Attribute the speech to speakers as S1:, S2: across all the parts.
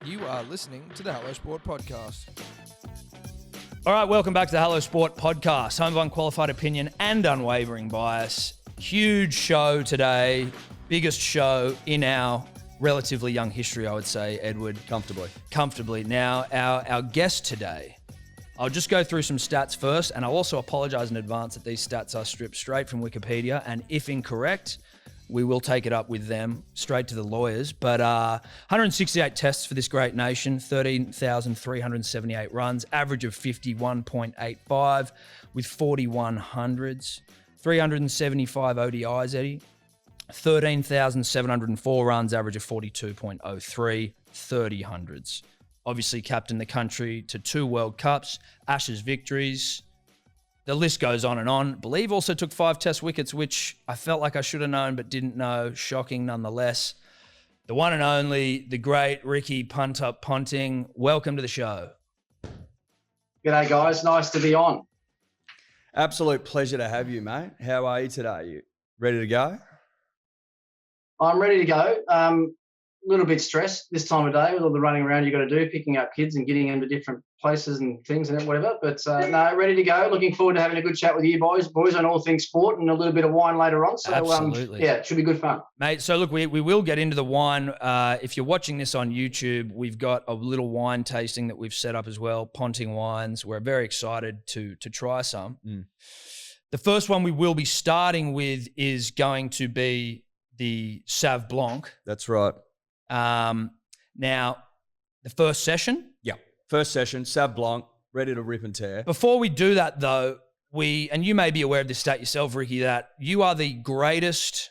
S1: You are listening to the Hello Sport Podcast.
S2: All right, welcome back to the Hello Sport Podcast, home of unqualified opinion and unwavering bias. Huge show today, biggest show in our relatively young history, I would say, Edward. Comfortably. Now, our guest today, I'll just go through some stats first, and I'll also apologise in advance that these stats are stripped straight from Wikipedia, and if incorrect, we will take it up with them straight to the lawyers. But 168 tests for this great nation, 13,378 runs, average of 51.85 with 4100s, 375 ODIs, Eddie, 13,704 runs, average of 42.03, 30 hundreds. Obviously captained the country to 2 World Cups, Ashes victories. The list goes on and on. Believe also took 5 test wickets, which I felt like I should have known but didn't know. Shocking nonetheless. The one and only, the great Ricky Ponting. Welcome to the show.
S3: G'day, guys. Nice to be on.
S4: Absolute pleasure to have you, mate. How are you today? You ready to go?
S3: I'm ready to go. A little bit stressed this time of day with all the running around you got to do, picking up kids and getting them to different places and things and whatever. But no, ready to go. Looking forward to having a good chat with you boys on all things sport and a little bit of wine later on. So
S2: Absolutely.
S3: Yeah, it should be good fun.
S2: Mate, so look, we will get into the wine. If you're watching this on YouTube, we've got a little wine tasting that we've set up as well, Ponting wines. We're very excited to try some. The first one we will be starting with is going to be the Sauvignon Blanc.
S4: That's right.
S2: Now, the first session.
S4: First session, Sauvignon Blanc, ready to rip and tear.
S2: Before we do that, though, and you may be aware of this stat yourself, Ricky, that you are the greatest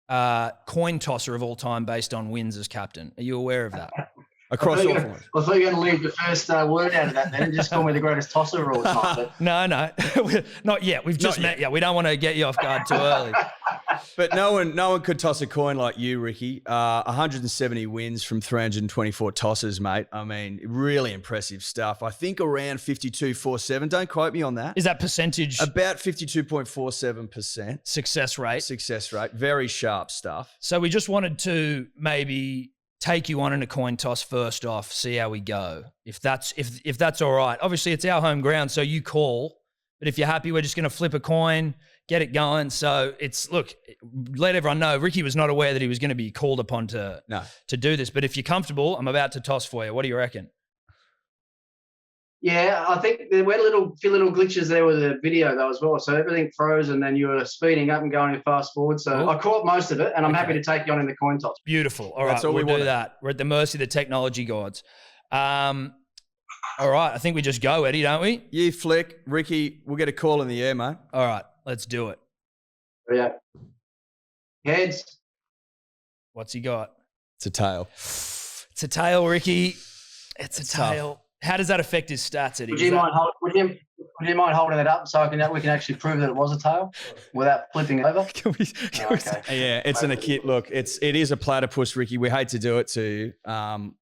S2: coin tosser of all time based on wins as captain. Are you aware of that?
S4: Across all formats.
S3: I thought you were going to leave the first word out of that then and just call me the greatest tosser of all time.
S2: No, not yet. We've just met you. We don't want to get you off guard too early.
S4: But no one could toss a coin like you, Ricky. 170 wins from 324 tosses, mate. I mean, really impressive stuff. I think around 52.47. Don't quote me on that.
S2: Is that percentage?
S4: About 52.47%.
S2: Success rate.
S4: Very sharp stuff.
S2: So we just wanted to maybe take you on in a coin toss first off, see how we go. If that's all right. Obviously, it's our home ground, so you call. But if you're happy, we're just going to flip a coin, get it going. So let everyone know, Ricky was not aware that he was going to be called upon to do this. But if you're comfortable, I'm about to toss for you. What do you reckon?
S3: Yeah, I think there were a few little glitches there with the video though as well. So everything froze and then you were speeding up and going fast forward. So I caught most of it and I'm happy to take you on in the coin toss.
S2: Beautiful. All right, we'll do that. We're at the mercy of the technology gods. All right, I think we just go, Eddie, don't we?
S4: You flick. Ricky, we'll get a call in the air, mate.
S2: All right, let's do it.
S3: Yeah. Heads.
S2: What's he got?
S4: It's a tail.
S2: It's a tail, Ricky. It's a tail. Tough. How does that affect his stats, Eddie?
S3: Would you mind holding it up so we can actually prove that it was a tail without flipping it over?
S4: Okay. Yeah, it's an kit. Look, it is a platypus, Ricky. We hate to do it to you.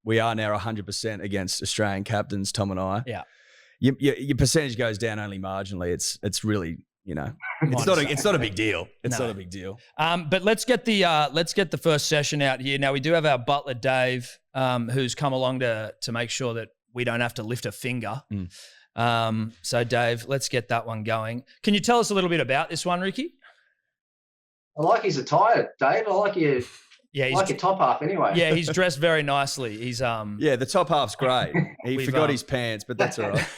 S4: We are now 100% against Australian captains, Tom and I.
S2: Yeah.
S4: Your percentage goes down only marginally. It's really, it's not a big deal. It's not a big deal.
S2: But let's get the first session out here. Now we do have our butler Dave, who's come along to make sure that we don't have to lift a finger. So Dave, let's get that one going. Can you tell us a little bit about this one, Ricky?
S3: I like his attire, Dave. I like your top half anyway.
S2: Yeah, he's dressed very nicely. He's
S4: the top half's great. He forgot his pants, but that's all right.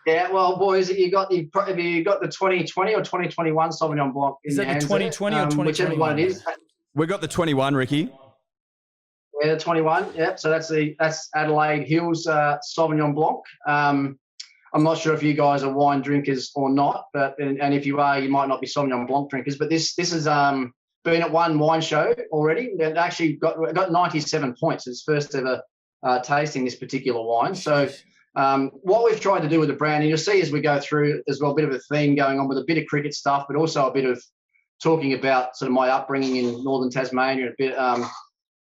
S3: Yeah, well, boys, have you got the 2020 or 2021 Sauvignon Blanc?
S2: Is that the 2020 or 2021?
S3: Whichever one it is.
S4: We got the 21, Ricky.
S3: Yeah, the 21. Yeah, so that's Adelaide Hills Sauvignon Blanc. I'm not sure if you guys are wine drinkers or not, but and if you are, you might not be Sauvignon Blanc drinkers. But this has been at one wine show already. It actually got 97 points. It's first ever tasting this particular wine. So what we've tried to do with the brand, and you'll see as we go through, there's a bit of a theme going on with a bit of cricket stuff, but also a bit of talking about sort of my upbringing in northern Tasmania, a bit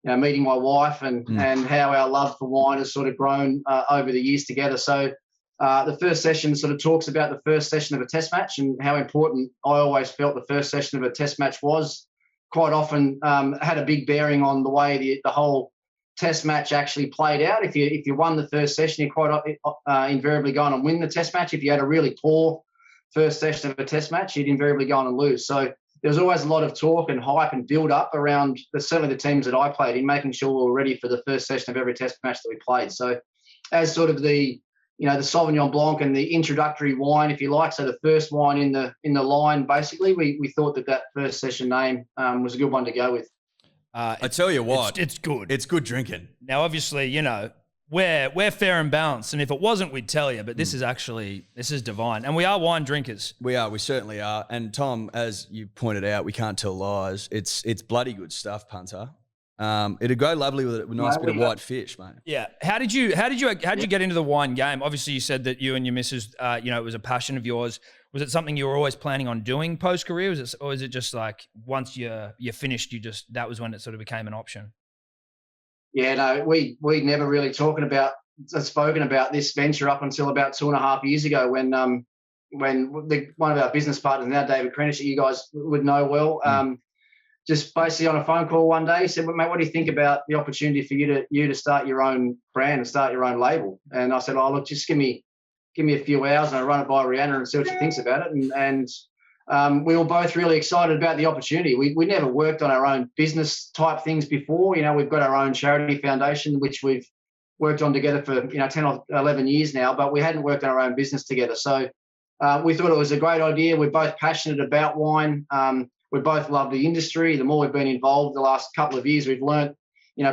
S3: meeting my wife and how our love for wine has sort of grown over the years together. So the first session sort of talks about the first session of a test match and how important I always felt the first session of a test match was. Quite often had a big bearing on the way the whole Test match actually played out. If you won the first session, you're quite invariably going and win the Test match. If you had a really poor first session of a Test match, you'd invariably go on and lose. So there was always a lot of talk and hype and build up around certainly the teams that I played in, making sure we were ready for the first session of every Test match that we played. So as sort of the Sauvignon Blanc and the introductory wine, if you like, so the first wine in the line, basically, we thought that first session name was a good one to go with.
S4: I tell you what,
S2: it's good.
S4: It's good drinking.
S2: Now, obviously, we're fair and balanced, and if it wasn't, we'd tell you. But this is divine, and we are wine drinkers.
S4: We certainly are. And Tom, as you pointed out, we can't tell lies. It's bloody good stuff, punter. It'd go lovely with a nice bit of white fish, mate.
S2: Yeah. How did you get into the wine game? Obviously, you said that you and your missus, it was a passion of yours. Was it something you were always planning on doing post career? Or is it just like once you're finished, that was when it sort of became an option? Yeah, no, we never really spoken about this venture up until about 2.5 years ago when one of our business partners now, David Krenish, that you guys would know well, just basically on a phone call one day, he said, well, mate, what do you think about the opportunity for you to start your own brand and start your own label? And I said, oh, look, just give me a few hours and I'll run it by Rihanna and see what she thinks about it. And we were both really excited about the opportunity. We never worked on our own business type things before. We've got our own charity foundation, which we've worked on together for 10 or 11 years now, but we hadn't worked on our own business together. So we thought it was a great idea. We're both passionate about wine. We both love the industry. The more we've been involved the last couple of years, we've learned,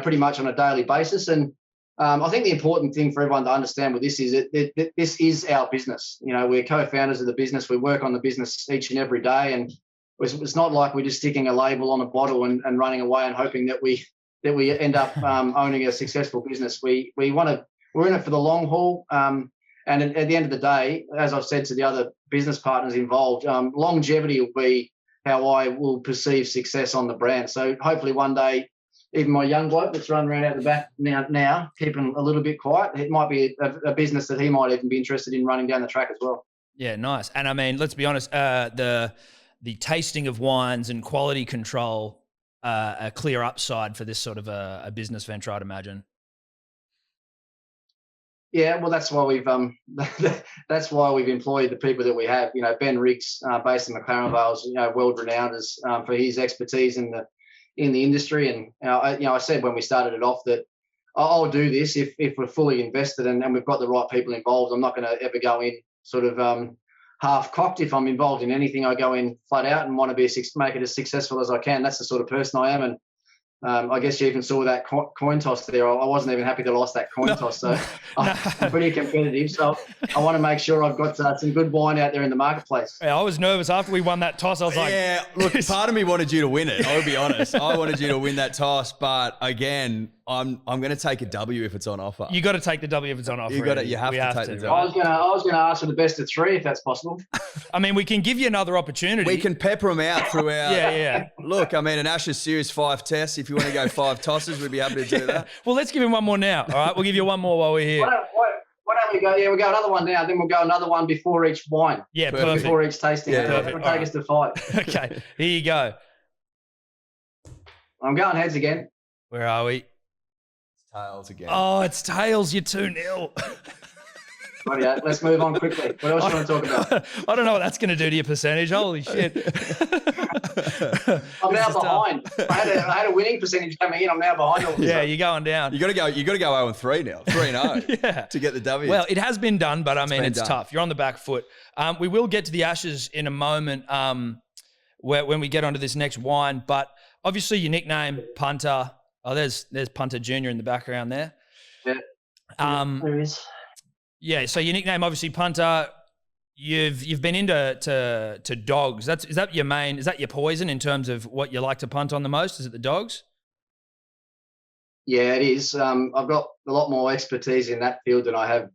S2: pretty much on a daily basis. And I think the important thing for everyone to understand with this is that this is our business. We're co-founders of the business. We work on the business each and every day. And it's not like we're just sticking a label on a bottle and running away and hoping that we end up owning a successful business. We're in it for the long haul. And at the end of the day, as I've said to the other business partners involved, longevity will be how I will perceive success on the brand. So hopefully one day, even my young bloke that's running around out the back now, keeping a little bit quiet, it might be a business that he might even be interested in running down the track as well. Yeah, nice. And I mean, let's be honest, the tasting of wines and quality control a clear upside for this sort of a business venture, I'd imagine.
S3: Yeah, well, that's why we've employed the people that we have. Ben Riggs, based in McLaren Vales, world renowned as for his expertise in the industry. And I said when we started it off that I'll do this if we're fully invested and we've got the right people involved. I'm not going to ever go in sort of half cocked. If I'm involved in anything, I go in flat out and want to make it as successful as I can. That's the sort of person I am. And I guess you even saw that coin toss there. I wasn't even happy to lost that coin toss. So I'm pretty competitive. So I want to make sure I've got some good wine out there in the marketplace.
S2: Yeah, I was nervous after we won that toss. I was like,
S4: yeah, look, part of me wanted you to win it. I'll be honest. I wanted you to win that toss. But again, I'm going to take a W if it's on offer.
S2: You got to take the W if it's on offer.
S4: You have to take the W.
S3: I was going to ask for the best of 3 if that's possible.
S2: I mean, we can give you another opportunity.
S4: We can pepper them out throughout.
S2: Yeah.
S4: Look, I mean, an Ashes Series 5 test. If you want to go 5 tosses, we'd be happy to do that.
S2: Well, let's give him one more now. All right, we'll give you one more while we're here.
S3: Why don't we go? Yeah, we'll go another one now. Then we'll go another one before each wine.
S2: Yeah, perfect.
S3: Before each tasting.
S2: Yeah,
S3: it'll take us to 5.
S2: Okay, here you go.
S3: I'm going heads again.
S2: Where are we?
S4: Tails again.
S2: Oh, it's tails. You're 2-0.
S3: Right, let's move on quickly. What else do you want to talk about?
S2: I don't know what that's going to do to your percentage. Holy shit.
S3: I'm now behind. I had a winning percentage coming in. I'm now behind all of
S2: Yeah, you're going down.
S4: You got to go 0-3 now. 3-0
S2: yeah.
S4: to get the W.
S2: Well, it has been done, but I mean, it's tough. You're on the back foot. We will get to the Ashes in a moment when we get onto this next wine. But obviously your nickname, Punter. Oh, there's Punter Junior in the background there.
S3: Yeah. There is.
S2: Yeah, so your nickname, obviously, Punter. You've been into dogs. Is that your main? Is that your poison in terms of what you like to punt on the most? Is it the dogs?
S3: Yeah, it is. I've got a lot more expertise in that field than I have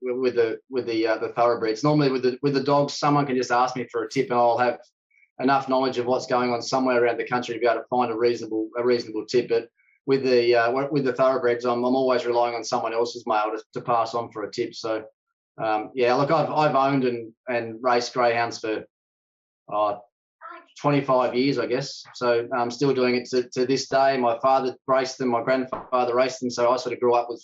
S3: with the thoroughbreds. Normally, with the dogs, someone can just ask me for a tip, and I'll have enough knowledge of what's going on somewhere around the country to be able to find a reasonable tip. But with the thoroughbreds, I'm always relying on someone else's mail to pass on for a tip. So, yeah, look, I've owned and raced greyhounds for 25 years, I guess. So I'm still doing it to this day. My father raced them, my grandfather raced them. So I sort of grew up with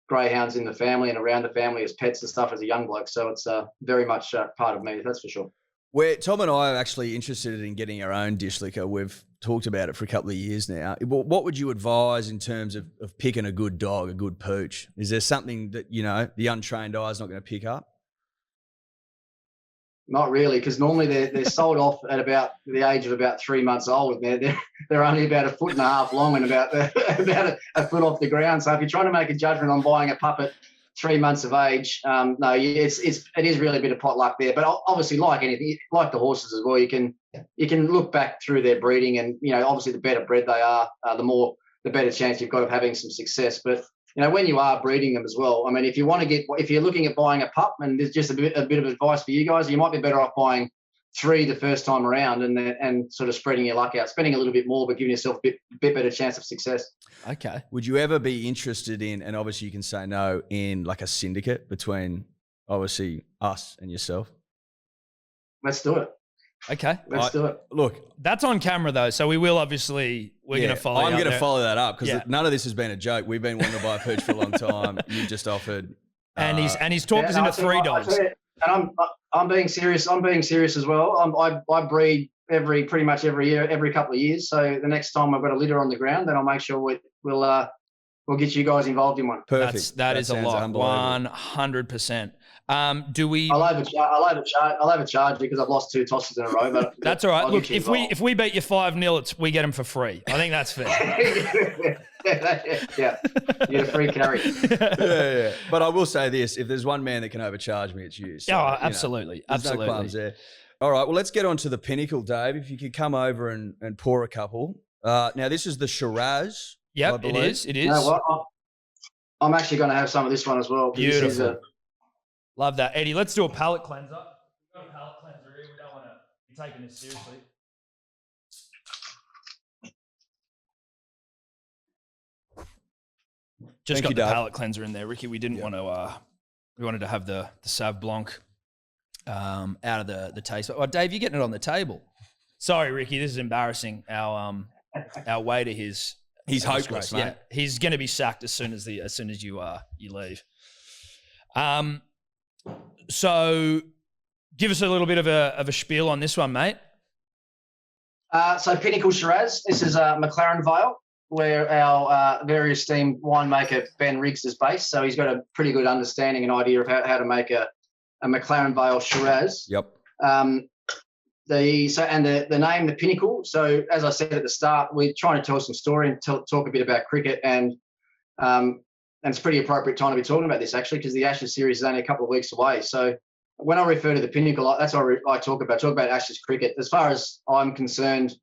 S3: greyhounds in the family and around the family as pets and stuff as a young bloke. So it's very much part of me, that's for sure.
S4: Where Tom and I are actually interested in getting our own dish liquor. We've talked about it for a couple of years now. What would you advise in terms of picking a good dog, a good pooch? Is there something that, the untrained eye is not going to pick up?
S3: Not really, because normally they're sold off at about the age of about 3 months old. They're only about 1.5 feet long and about a foot off the ground. So if you're trying to make a judgment on buying a pup at 3 months of age, no, it is really a bit of pot luck there. But obviously, like anything, like the horses as well, you can look back through their breeding, and obviously the better bred they are, the better chance you've got of having some success. But when you are breeding them as well, I mean, if you're looking at buying a pup, and there's just a bit of advice for you guys, you might be better off buying 3 the first time around and sort of spreading your luck out, spending a little bit more, but giving yourself a bit better chance of success.
S4: Okay. Would you ever be interested in, and obviously you can say no, in like a syndicate between obviously us and yourself?
S3: Let's do it.
S2: Okay.
S3: Let's do it.
S4: Look,
S2: that's on camera though, so we will obviously going to follow.
S4: I'm going to follow that up because
S2: Yeah.
S4: none of this has been a joke. We've been wanting to buy a pooch for a long time. You just offered,
S2: and he's talked us into $3.
S3: And I'm being serious. I'm being serious as well. I breed pretty much every year, every couple of years. So the next time I've got a litter on the ground, then I'll make sure we'll get you guys involved in one.
S4: Perfect.
S2: That is a lot. 100%. Do we?
S3: I'll overcharge because I've lost 2 tosses in a row. But
S2: that's all right. Look, if we beat you 5-0, we get them for free. I think that's fair.
S3: yeah, you get a free carry.
S4: yeah. But I will say this: if there's one man that can overcharge me, it's you. So,
S2: absolutely,
S4: there's no qualms there. All right, well, let's get on to the Pinnacle, Dave. If you could come over and pour a couple. Now, this is the Shiraz.
S2: Yep, it is. It is.
S3: I'm actually going to have some of this one as well.
S2: Beautiful. Love that. Eddie, let's do a palate cleanser. We've got a palate cleanser here. We don't want to be taking this seriously. Just got the palate cleanser in there, Ricky. We didn't want to. We wanted to have the Sauv Blanc out of the taste. Oh, Dave, you're getting it on the table. Sorry, Ricky. This is embarrassing. Our waiter, he's
S4: hopeless, mate.
S2: Yeah, he's going to be sacked as soon as you leave. So give us a little bit of a spiel on this one, mate.
S3: So Pinnacle Shiraz. This is McLaren Vale, where our very esteemed winemaker Ben Riggs is based. So he's got a pretty good understanding and idea of how to make a McLaren Vale Shiraz.
S4: Yep.
S3: The name, the Pinnacle. So as I said at the start, we're trying to tell some story and talk a bit about cricket, and it's a pretty appropriate time to be talking about this actually, because the Ashes series is only a couple of weeks away. So when I refer to the Pinnacle, that's what I talk about Ashes cricket. As far as I'm concerned,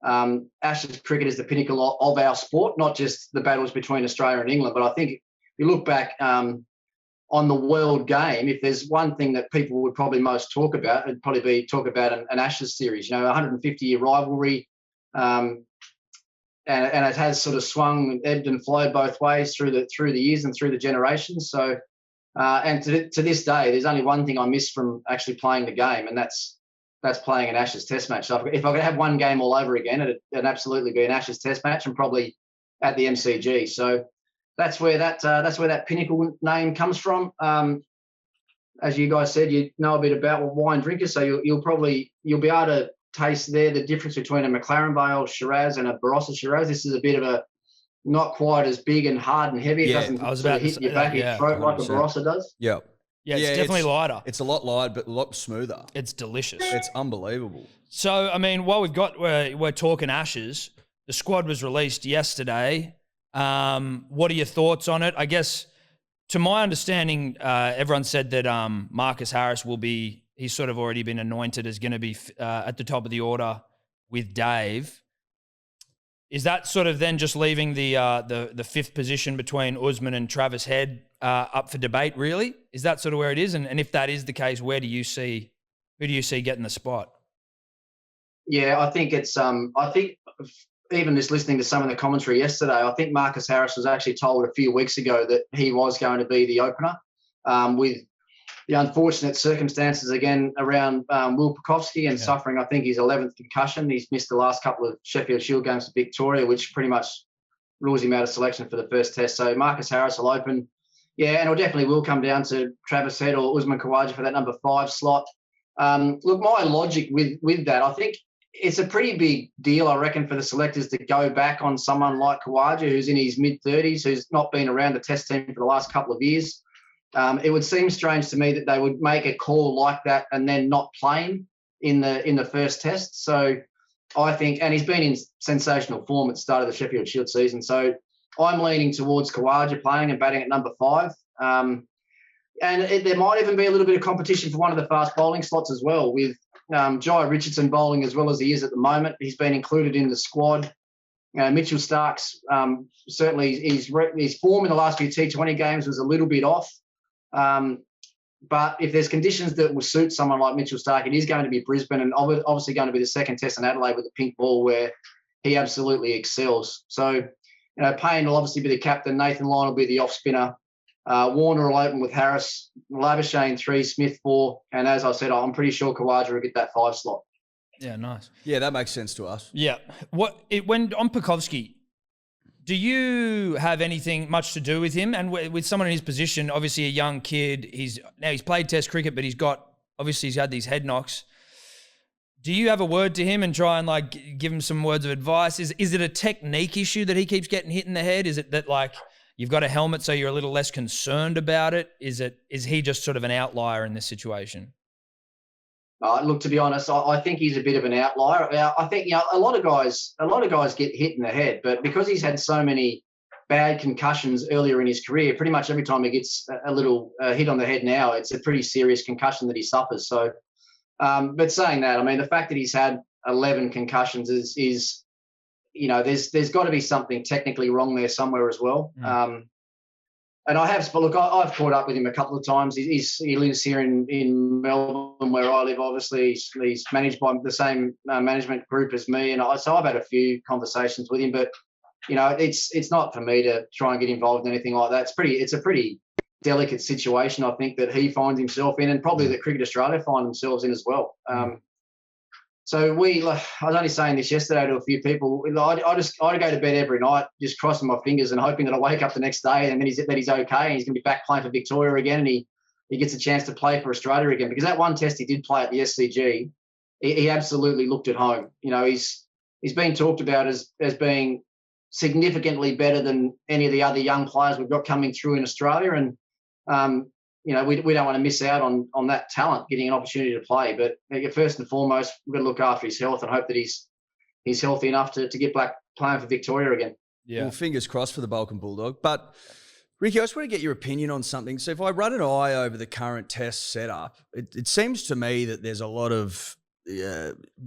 S3: Ashes cricket is the pinnacle of our sport, not just the battles between Australia and England. But I think if you look back on the world game, if there's one thing that people would probably most talk about, it'd probably be talk about an Ashes series. 150-year rivalry, and it has sort of swung, ebbed and flowed both ways through the years and through the generations. So, and to this day, there's only one thing I miss from actually playing the game, and that's playing an Ashes Test match. So if I could have one game all over again, it'd absolutely be an Ashes Test match, and probably at the MCG. So that's where that Pinnacle name comes from. As you guys said, you know a bit about wine drinkers, so you'll be able to taste there the difference between a McLaren Vale Shiraz and a Barossa Shiraz. This is a bit of a not quite as big and hard and heavy. It doesn't hit your back of your throat like a Barossa does.
S4: Yeah.
S2: Yeah, it's definitely lighter.
S4: It's a lot lighter, but a lot smoother.
S2: It's delicious.
S4: It's unbelievable.
S2: So, I mean, while we're talking Ashes, the squad was released yesterday. What are your thoughts on it? I guess, to my understanding, everyone said that Marcus Harris he's sort of already been anointed as going to be at the top of the order with Dave. Is that sort of then just leaving the fifth position between Usman and Travis Head up for debate, really? Is that sort of where it is? And if that is the case, who do you see getting the spot?
S3: Yeah, I think it's I think even just listening to some of the commentary yesterday, I think Marcus Harris was actually told a few weeks ago that he was going to be the opener, with the unfortunate circumstances again around Will Pucovski and suffering, I think, his 11th concussion. He's missed the last couple of Sheffield Shield games for Victoria, which pretty much rules him out of selection for the first test. So Marcus Harris will open. Yeah, and it definitely will come down to Travis Head or Usman Khawaja for that number 5 slot. Look, my logic with that, I think it's a pretty big deal, I reckon, for the selectors to go back on someone like Khawaja, who's in his mid-30s, who's not been around the test team for the last couple of years. It would seem strange to me that they would make a call like that and then not playing in the first test. So I think, and he's been in sensational form at the start of the Sheffield Shield season. So I'm leaning towards Khawaja playing and batting at number 5. There might even be a little bit of competition for one of the fast bowling slots as well, with Jai Richardson bowling as well as he is at the moment. He's been included in the squad. Mitchell Stark's certainly his form in the last few T20 games was a little bit off. But if there's conditions that will suit someone like Mitchell Stark, it is going to be Brisbane and obviously going to be the second test in Adelaide with the pink ball where he absolutely excels. So, Payne will obviously be the captain. Nathan Lyon will be the off spinner. Warner will open with Harris, Labuschagne 3, Smith 4. And as I said, I'm pretty sure Khawaja will get that 5 slot.
S2: Yeah, nice.
S4: Yeah, that makes sense to us.
S2: Yeah. When on Pucovski, do you have anything much to do with him? And with someone in his position, obviously a young kid, he's played Test cricket, but he's had these head knocks. Do you have a word to him and try and give him some words of advice? Is it a technique issue that he keeps getting hit in the head? Is it that you've got a helmet so you're a little less concerned about it? Is he just sort of an outlier in this situation?
S3: Look, to be honest, I think he's a bit of an outlier. I think a lot of guys get hit in the head, but because he's had so many bad concussions earlier in his career, pretty much every time he gets a little hit on the head now, it's a pretty serious concussion that he suffers. So, but saying that, I mean, the fact that he's had 11 concussions is there's got to be something technically wrong there somewhere as well. And I've caught up with him a couple of times. He lives here in Melbourne, where I live. Obviously, he's managed by the same management group as me, and so I've had a few conversations with him. But it's not for me to try and get involved in anything like that. It's a pretty delicate situation, I think, that he finds himself in, and probably that Cricket Australia find themselves in as well. So I was only saying this yesterday to a few people. I go to bed every night just crossing my fingers and hoping that I wake up the next day and then he's okay and he's going to be back playing for Victoria again and he gets a chance to play for Australia again, because that one test he did play at the SCG, he absolutely looked at home. He's been talked about as being significantly better than any of the other young players we've got coming through in Australia, and we don't want to miss out on that talent getting an opportunity to play. But first and foremost, we've got to look after his health and hope that he's healthy enough to get back playing for Victoria again.
S4: Yeah. Well, fingers crossed for the Balkan Bulldog. But, Ricky, I just want to get your opinion on something. So if I run an eye over the current test setup, it seems to me that there's a lot of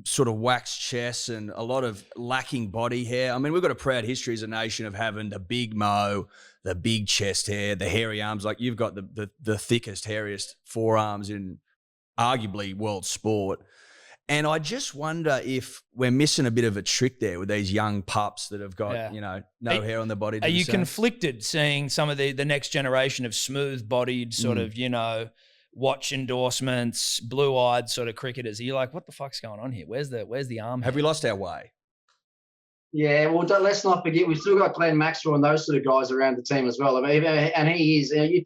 S4: sort of waxed chests and a lot of lacking body hair. I mean, we've got a proud history as a nation of having the big mo, the big chest hair, the hairy arms. Like, you've got the thickest, hairiest forearms in arguably world sport. And I just wonder if we're missing a bit of a trick there with these young pups that have got, no hair on their body.
S2: Are you conflicted seeing some of the next generation of smooth-bodied sort of, watch endorsements, blue-eyed sort of cricketers? Are you like, what the fuck's going on here? Where's the arm?
S4: Have we lost our way?
S3: Yeah, well, let's not forget, we've still got Glenn Maxwell and those sort of guys around the team as well. I mean, and he is, you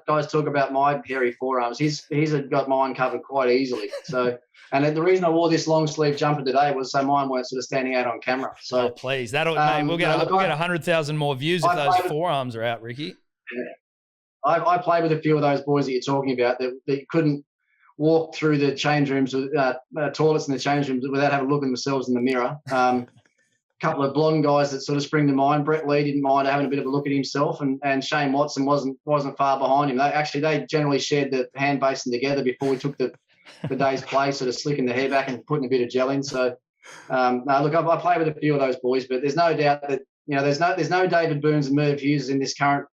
S3: guys talk about my hairy forearms. He's got mine covered quite easily. So, and the reason I wore this long sleeve jumper today was so mine weren't sort of standing out on camera. So,
S2: please, mate, we'll get 100,000 more views if those forearms are out, Ricky.
S3: Yeah. I played with a few of those boys that you're talking about that couldn't walk through the change rooms, toilets in the change rooms without having a look at themselves in the mirror. Couple of blonde guys that sort of spring to mind. Brett Lee didn't mind having a bit of a look at himself, and Shane Watson wasn't far behind him. They generally shared the hand basin together before we took the day's play, sort of slicking the hair back and putting a bit of gel in. So, look, I played with a few of those boys, but there's no doubt that there's no David Burns and Merv Hughes in this current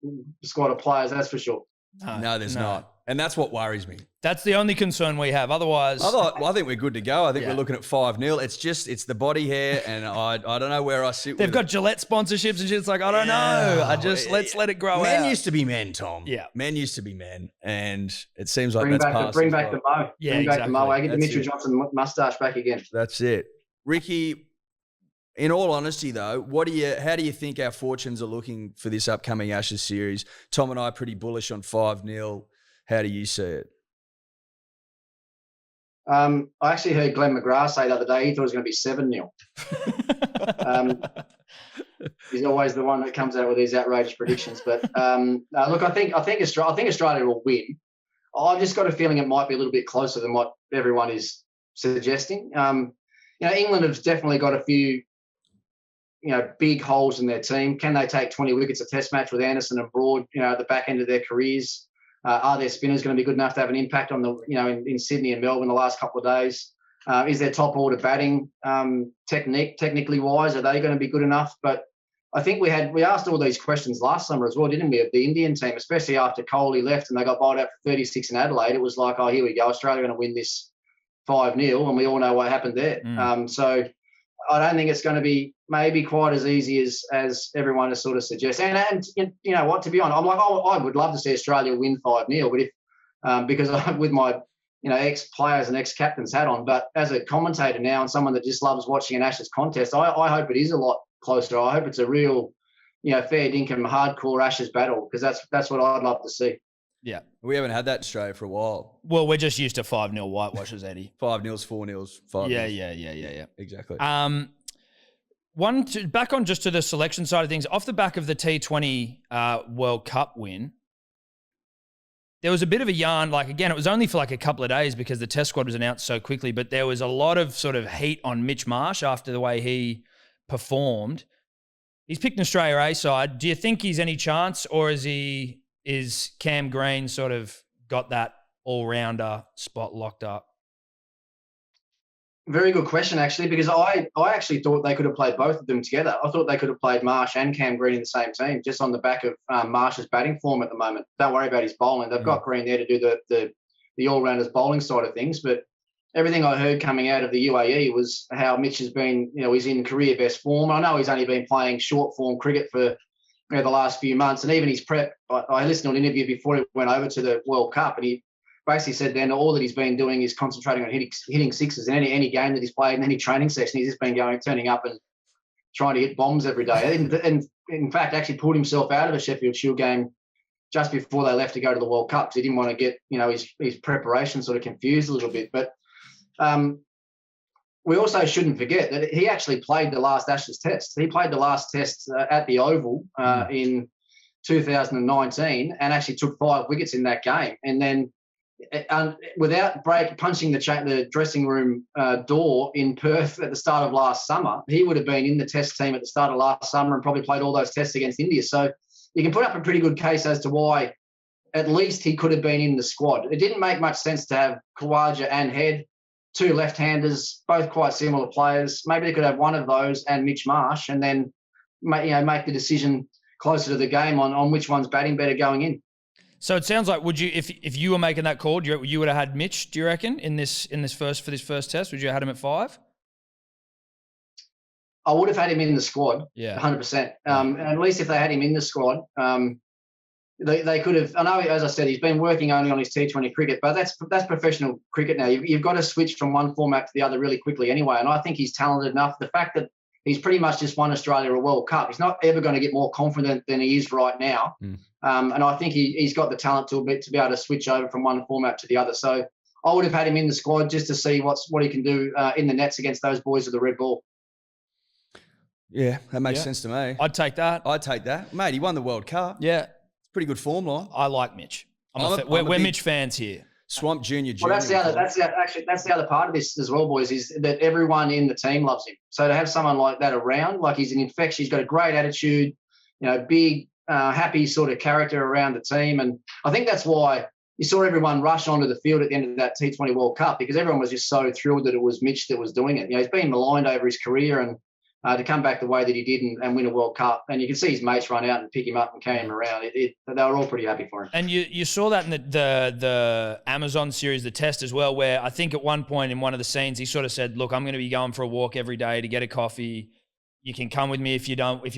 S3: squad of players. That's for sure.
S4: No, there's not. And that's what worries me.
S2: That's the only concern we have. Otherwise,
S4: I think we're good to go. I think we're looking at 5-0. It's the body hair, and I don't know where I sit.
S2: They've got Gillette sponsorships and shit. It's like, I don't know. Let's let it grow out.
S4: Men used to be men, Tom.
S2: Yeah.
S4: Men used to be men, and it seems like
S3: bring
S4: that's
S3: back
S4: passed.
S3: bring back the mo.
S2: Yeah,
S3: bring
S2: exactly.
S3: back the mo. I get the
S4: That's
S3: Mitchell
S4: it.
S3: Johnson mustache back again.
S4: That's it. Ricky, in all honesty, though, how do you think our fortunes are looking for this upcoming Ashes series? Tom and I are pretty bullish on 5-0. How do you see it?
S3: I actually heard Glenn McGrath say the other day he thought it was going to be 7-0. He's always the one that comes out with these outrageous predictions. But look, I think Australia will win. I've just got a feeling it might be a little bit closer than what everyone is suggesting. England have definitely got a few, big holes in their team. Can they take 20 wickets a Test match with Anderson and Broad, at the back end of their careers? Are their spinners going to be good enough to have an impact on in Sydney and Melbourne the last couple of days? Is their top order batting technically wise? Are they going to be good enough? But I think we asked all these questions last summer as well, didn't we, of the Indian team, especially after Kohli left and they got bowled out for 36 in Adelaide. It was like, oh, here we go, Australia are going to win this 5-0, and we all know what happened there. So I don't think it's going to be maybe quite as easy as everyone has sort of suggested. And you know what, to be honest, I'm like, I would love to see Australia win 5-0, but if because I'm with my ex-players and ex-captains hat on, but as a commentator now and someone that just loves watching an Ashes contest, I hope it is a lot closer. I hope it's a real, fair dinkum hardcore Ashes battle, because that's what I'd love to see.
S2: Yeah.
S4: We haven't had that in Australia for a while.
S2: Well, we're just used to 5-0 whitewashes, Eddie.
S4: 5-0, 4-0, 5-0.
S2: Yeah.
S4: Exactly.
S2: Back on just to the selection side of things, off the back of the T20 World Cup win, there was a bit of a yarn. Like, again, it was only for like a couple of days because the test squad was announced so quickly, but there was a lot of sort of heat on Mitch Marsh after the way he performed. He's picked an Australia A side. Do you think he's any chance, or is Cam Green sort of got that all-rounder spot locked up?
S3: Very good question, actually, because I actually thought they could have played both of them together. I thought they could have played Marsh and Cam Green in the same team, just on the back of Marsh's batting form at the moment. Don't worry about his bowling. They've got Green there to do the all-rounders bowling side of things. But everything I heard coming out of the UAE was how Mitch has been, he's in career best form. I know he's only been playing short form cricket for the last few months, and even his prep. I listened to an interview before he went over to the World Cup, and he basically said then all that he's been doing is concentrating on hitting sixes in any game that he's played, in any training session. He's just been turning up and trying to hit bombs every day. And in fact, actually pulled himself out of a Sheffield Shield game just before they left to go to the World Cup, because he didn't want to get his preparation sort of confused a little bit. But we also shouldn't forget that he actually played the last Ashes test. He played the last test at the Oval in 2019 and actually took 5 wickets in that game. And then without punching the dressing room door in Perth at the start of last summer, he would have been in the test team at the start of last summer and probably played all those tests against India. So you can put up a pretty good case as to why at least he could have been in the squad. It didn't make much sense to have Khawaja and Head, 2 left-handers, both quite similar players. Maybe they could have one of those and Mitch Marsh, and then make the decision closer to the game on which one's batting better going in.
S2: So it sounds like, would you, if you were making that call, you would have had Mitch, do you reckon, for this first test? Would you have had him at 5?
S3: I would have had him in the squad,
S2: 100%.
S3: And at least if they had him in the squad, they could have. I know, as I said, he's been working only on his T20 cricket, but that's professional cricket now. You've got to switch from one format to the other really quickly anyway. And I think he's talented enough. The fact that he's pretty much just won Australia a World Cup, he's not ever going to get more confident than he is right now. And I think he's got the talent to be able to switch over from one format to the other. So I would have had him in the squad just to see what he can do in the nets against those boys with the red ball.
S4: Yeah, that makes sense to me.
S2: I'd take that.
S4: Mate, he won the World Cup.
S2: Yeah.
S4: It's pretty good form line.
S2: I like Mitch. We're Mitch fans here.
S4: Swamp Junior.
S3: Well, that's the other part of this as well, boys, is that everyone in the team loves him. So to have someone like that around, like he's an infection, he's got a great attitude, big, happy sort of character around the team. And I think that's why you saw everyone rush onto the field at the end of that T20 World Cup, because everyone was just so thrilled that it was Mitch that was doing it. He's been maligned over his career, and to come back the way that he did and win a World Cup. And you can see his mates run out and pick him up and carry him around. They were all pretty happy for him.
S2: And you saw that in the Amazon series, The Test as well, where I think at one point in one of the scenes, he sort of said, look, I'm going to be going for a walk every day to get a coffee. You can come with me if you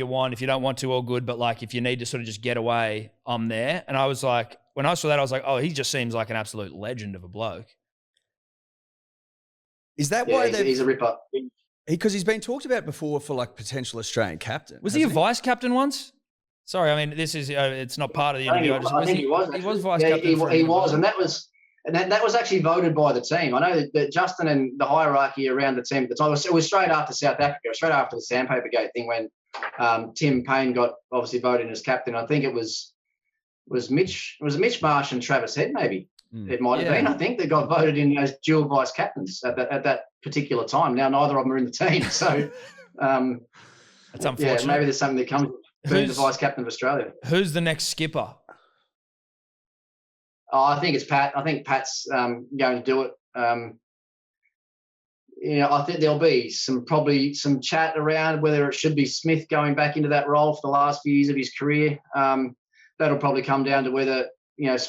S2: want. If you don't want to, all good. But like, if you need to sort of just get away, I'm there. And I was like, when I saw that, I was like, oh, he just seems like an absolute legend of a bloke.
S4: Is that why
S3: he's a ripper?
S4: Because he's been talked about before for like potential Australian captain.
S2: Was he a vice captain once? Sorry, I mean, this is it's not part of the interview.
S3: I think he was.
S2: He was vice captain.
S3: He was, and that was actually voted by the team. I know that Justin and the hierarchy around the team at the time, it was straight after South Africa, straight after the Sandpaper Gate thing when Tim Payne got obviously voted as captain. I think it was Mitch Marsh and Travis Head, maybe. It might have been, I think, that got voted in as dual vice captains at that particular time. Now, neither of them are in the team. So,
S2: that's unfortunate.
S3: Yeah, maybe there's something that comes with being the vice captain of Australia.
S2: Who's the next skipper?
S3: Oh, I think it's Pat. I think Pat's going to do it. I think there'll be probably some chat around whether it should be Smith going back into that role for the last few years of his career. That'll probably come down to whether,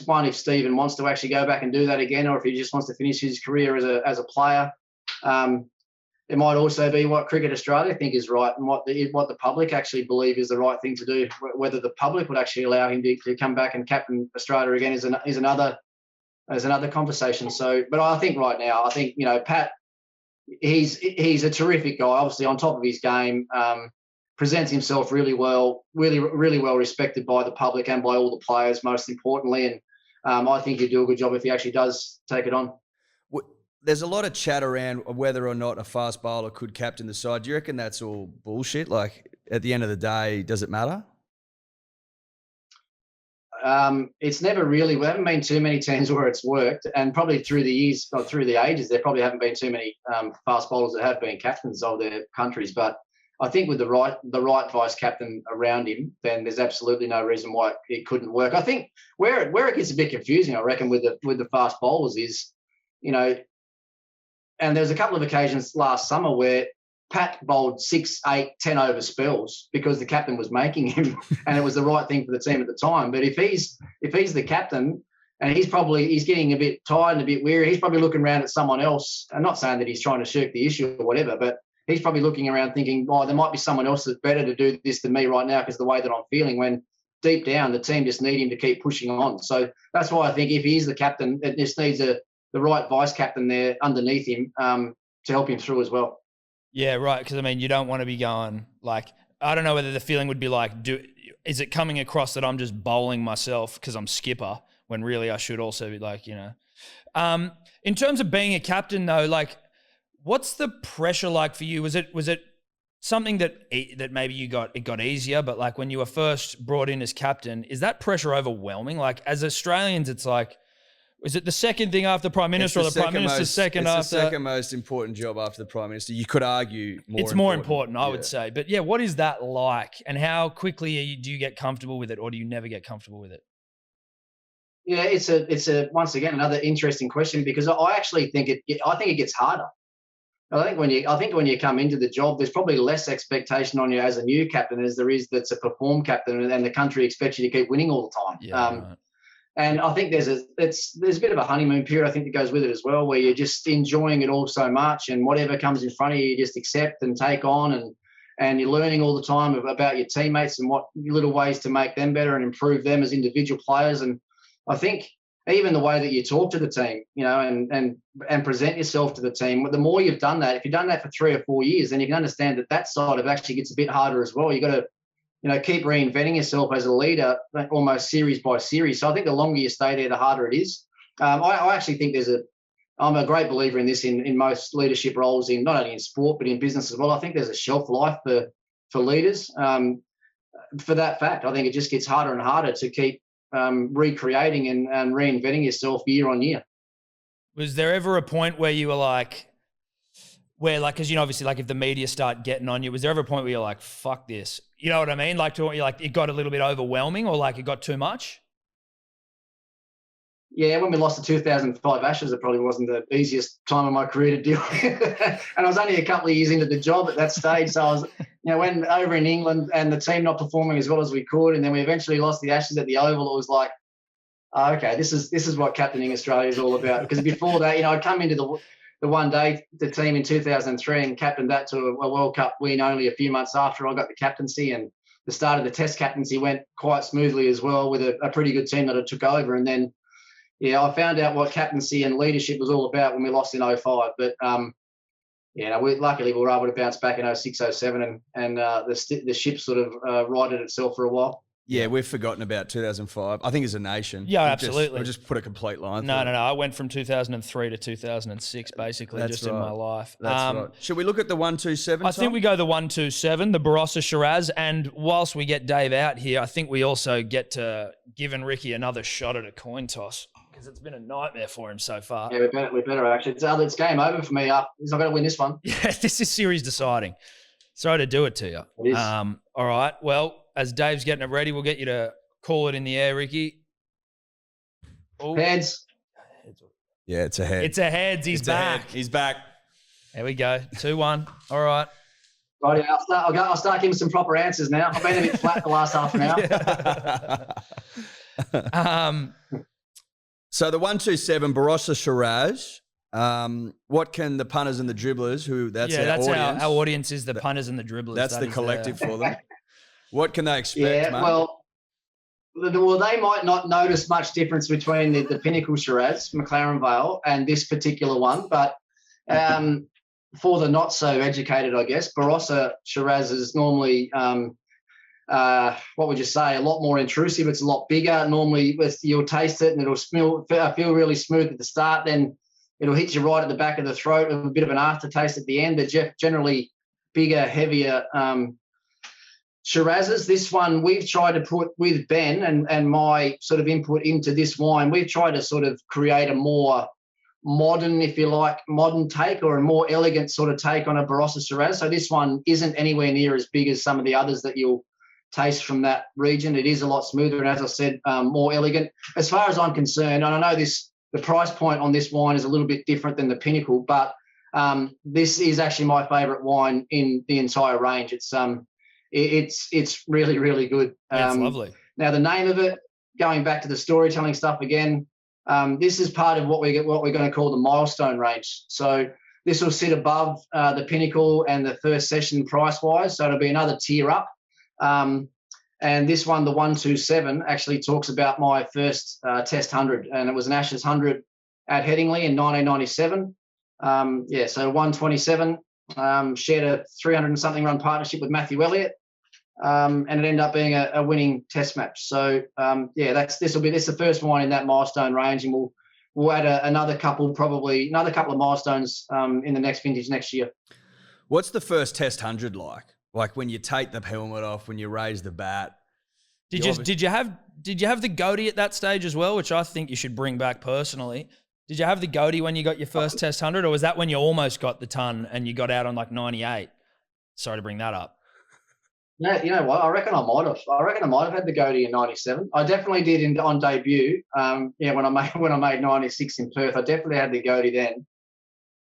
S3: one, if Stephen wants to actually go back and do that again, or if he just wants to finish his career as a player. It might also be what Cricket Australia think is right and what the public actually believe is the right thing to do. Whether the public would actually allow him to come back and captain Australia again is another conversation. So, but I think right now, Pat, he's a terrific guy. Obviously, on top of his game, presents himself really well, really well respected by the public and by all the players, most importantly. And I think he'd do a good job if he actually does take it on.
S4: There's a lot of chat around whether or not a fast bowler could captain the side. Do you reckon that's all bullshit? Like, at the end of the day, does it matter?
S3: It's never really. We haven't been too many teams where it's worked, and probably through the years, or through the ages, there probably haven't been too many fast bowlers that have been captains of their countries. But I think with the right vice captain around him, then there's absolutely no reason why it couldn't work. I think where it gets a bit confusing, I reckon, with the fast bowlers is, and there's a couple of occasions last summer where Pat bowled 6, 8, 10 over spells because the captain was making him, and it was the right thing for the team at the time. But if he's the captain and he's getting a bit tired and a bit weary, he's probably looking around at someone else. I'm not saying that he's trying to shirk the issue or whatever, but he's probably looking around thinking, oh, there might be someone else that's better to do this than me right now because the way that I'm feeling, when deep down the team just need him to keep pushing on. So that's why I think if he is the captain, it just needs the right vice captain there underneath him to help him through as well.
S2: Yeah, right. Because, you don't want to be going like, I don't know whether the feeling would be like, is it coming across that I'm just bowling myself because I'm skipper when really I should also be like, in terms of being a captain though, like, what's the pressure like for you? Was it something that maybe it got easier, but like when you were first brought in as captain, is that pressure overwhelming? Like as Australians, it's like, is it the second thing after Prime Minister or the Prime Minister's second after? It's
S4: the second most important job after the Prime Minister. You could argue
S2: it's more important, I would say. But yeah, what is that like? And how quickly do you get comfortable with it, or do you never get comfortable with it?
S3: Yeah, it's a once again another interesting question, because I actually think it gets harder. I think when you come into the job, there's probably less expectation on you as a new captain as there is that's a perform captain, and the country expects you to keep winning all the time.
S2: Yeah, right.
S3: And I think there's a bit of a honeymoon period, I think, that goes with it as well, where you're just enjoying it all so much, and whatever comes in front of you, you just accept and take on, and you're learning all the time about your teammates and what little ways to make them better and improve them as individual players. And I think even the way that you talk to the team, and present yourself to the team, the more you've done that, if you've done that for 3 or 4 years, then you can understand that side of it actually gets a bit harder as well. You've got to keep reinventing yourself as a leader, almost series by series. So I think the longer you stay there, the harder it is. I actually think I'm a great believer in this in most leadership roles, in not only in sport but in business as well. I think there's a shelf life for leaders. For that fact, I think it just gets harder and harder to keep recreating and reinventing yourself year on year.
S2: Was there ever a point where you were like, because obviously, like if the media start getting on you, was there ever a point where you're like, fuck this? You know what I mean? Like, it got a little bit overwhelming, or like it got too much?
S3: Yeah, when we lost the 2005 Ashes, it probably wasn't the easiest time of my career to deal with. And I was only a couple of years into the job at that stage. So I was, when over in England and the team not performing as well as we could, and then we eventually lost the Ashes at the Oval, it was like, oh, okay, this is what captaining Australia is all about. Because before that, I'd come into the one day, the team in 2003 and captained that to a World Cup win only a few months after I got the captaincy, and the start of the Test captaincy went quite smoothly as well with a pretty good team that I took over. And then, I found out what captaincy and leadership was all about when we lost in 05. But, luckily we were able to bounce back in 06, 07 and the ship sort of righted itself for a while.
S4: Yeah, we've forgotten about 2005. I think as a nation.
S2: Yeah, absolutely.
S4: We just put a complete line.
S2: No. I went from 2003 to 2006, basically, in my life.
S4: That's right. Should we look at the 127?
S2: I think we go the 127, the Barossa Shiraz. And whilst we get Dave out here, I think we also get to give Ricky another shot at a coin toss, because it's been a nightmare for him so far.
S3: Yeah, we better actually. It's game over for me. I've got to win this one.
S2: Yeah, this is series deciding. Sorry to do it to you.
S3: It is.
S2: All right. Well, as Dave's getting it ready, we'll get you to call it in the air, Ricky.
S3: Ooh. Heads.
S4: Yeah, it's a head.
S2: It's a heads. He's back.
S4: He's back.
S2: There we go. 2-1. All right.
S3: Right, I'll start giving some proper answers now. I've been a bit flat the last half an hour.
S4: So the 127 Barossa Shiraz. What can the punters and the dribblers, that's
S2: our audience is the punters and the dribblers.
S4: That's the collective for them. What can they expect, mate?
S3: Well, they might not notice much difference between the Pinnacle Shiraz, McLaren Vale, and this particular one. But for the not so educated, I guess, Barossa Shiraz is normally, what would you say, a lot more intrusive. It's a lot bigger. Normally, you'll taste it and it'll feel really smooth at the start. Then it'll hit you right at the back of the throat with a bit of an aftertaste at the end. They're generally bigger, heavier Shirazes. This one we've tried to put with Ben and my sort of input into this wine. We've tried to sort of create a more modern, if you like, modern take, or a more elegant sort of take on a Barossa Shiraz. So this one isn't anywhere near as big as some of the others that you'll taste from that region. It is a lot smoother and, as I said, more elegant. As far as I'm concerned, and I know the price point on this wine is a little bit different than the Pinnacle, but this is actually my favourite wine in the entire range. It's really, really good.
S2: It's lovely.
S3: Now, the name of it, going back to the storytelling stuff again, this is part of what we're going to call the milestone range. So this will sit above the Pinnacle and the first session price-wise, so it'll be another tier up. And this one, the 127, actually talks about my first Test 100, and it was an Ashes 100 at Headingley in 1997. So 127, shared a 300-and-something run partnership with Matthew Elliott, and it ended up being a winning Test match. So, this is the first wine in that milestone range, and we'll add another couple of milestones in the next vintage next year.
S4: What's the first Test 100 like? Like when you take the helmet off, when you raise the bat.
S2: Did you have the goatee at that stage as well, which I think you should bring back personally? Did you have the goatee when you got your first Test 100, or was that when you almost got the ton and you got out on like 98? Sorry to bring that up.
S3: Yeah, you know what? I reckon I might have had the goatee in 97. I definitely did on debut. When I made 96 in Perth, I definitely had the goatee then.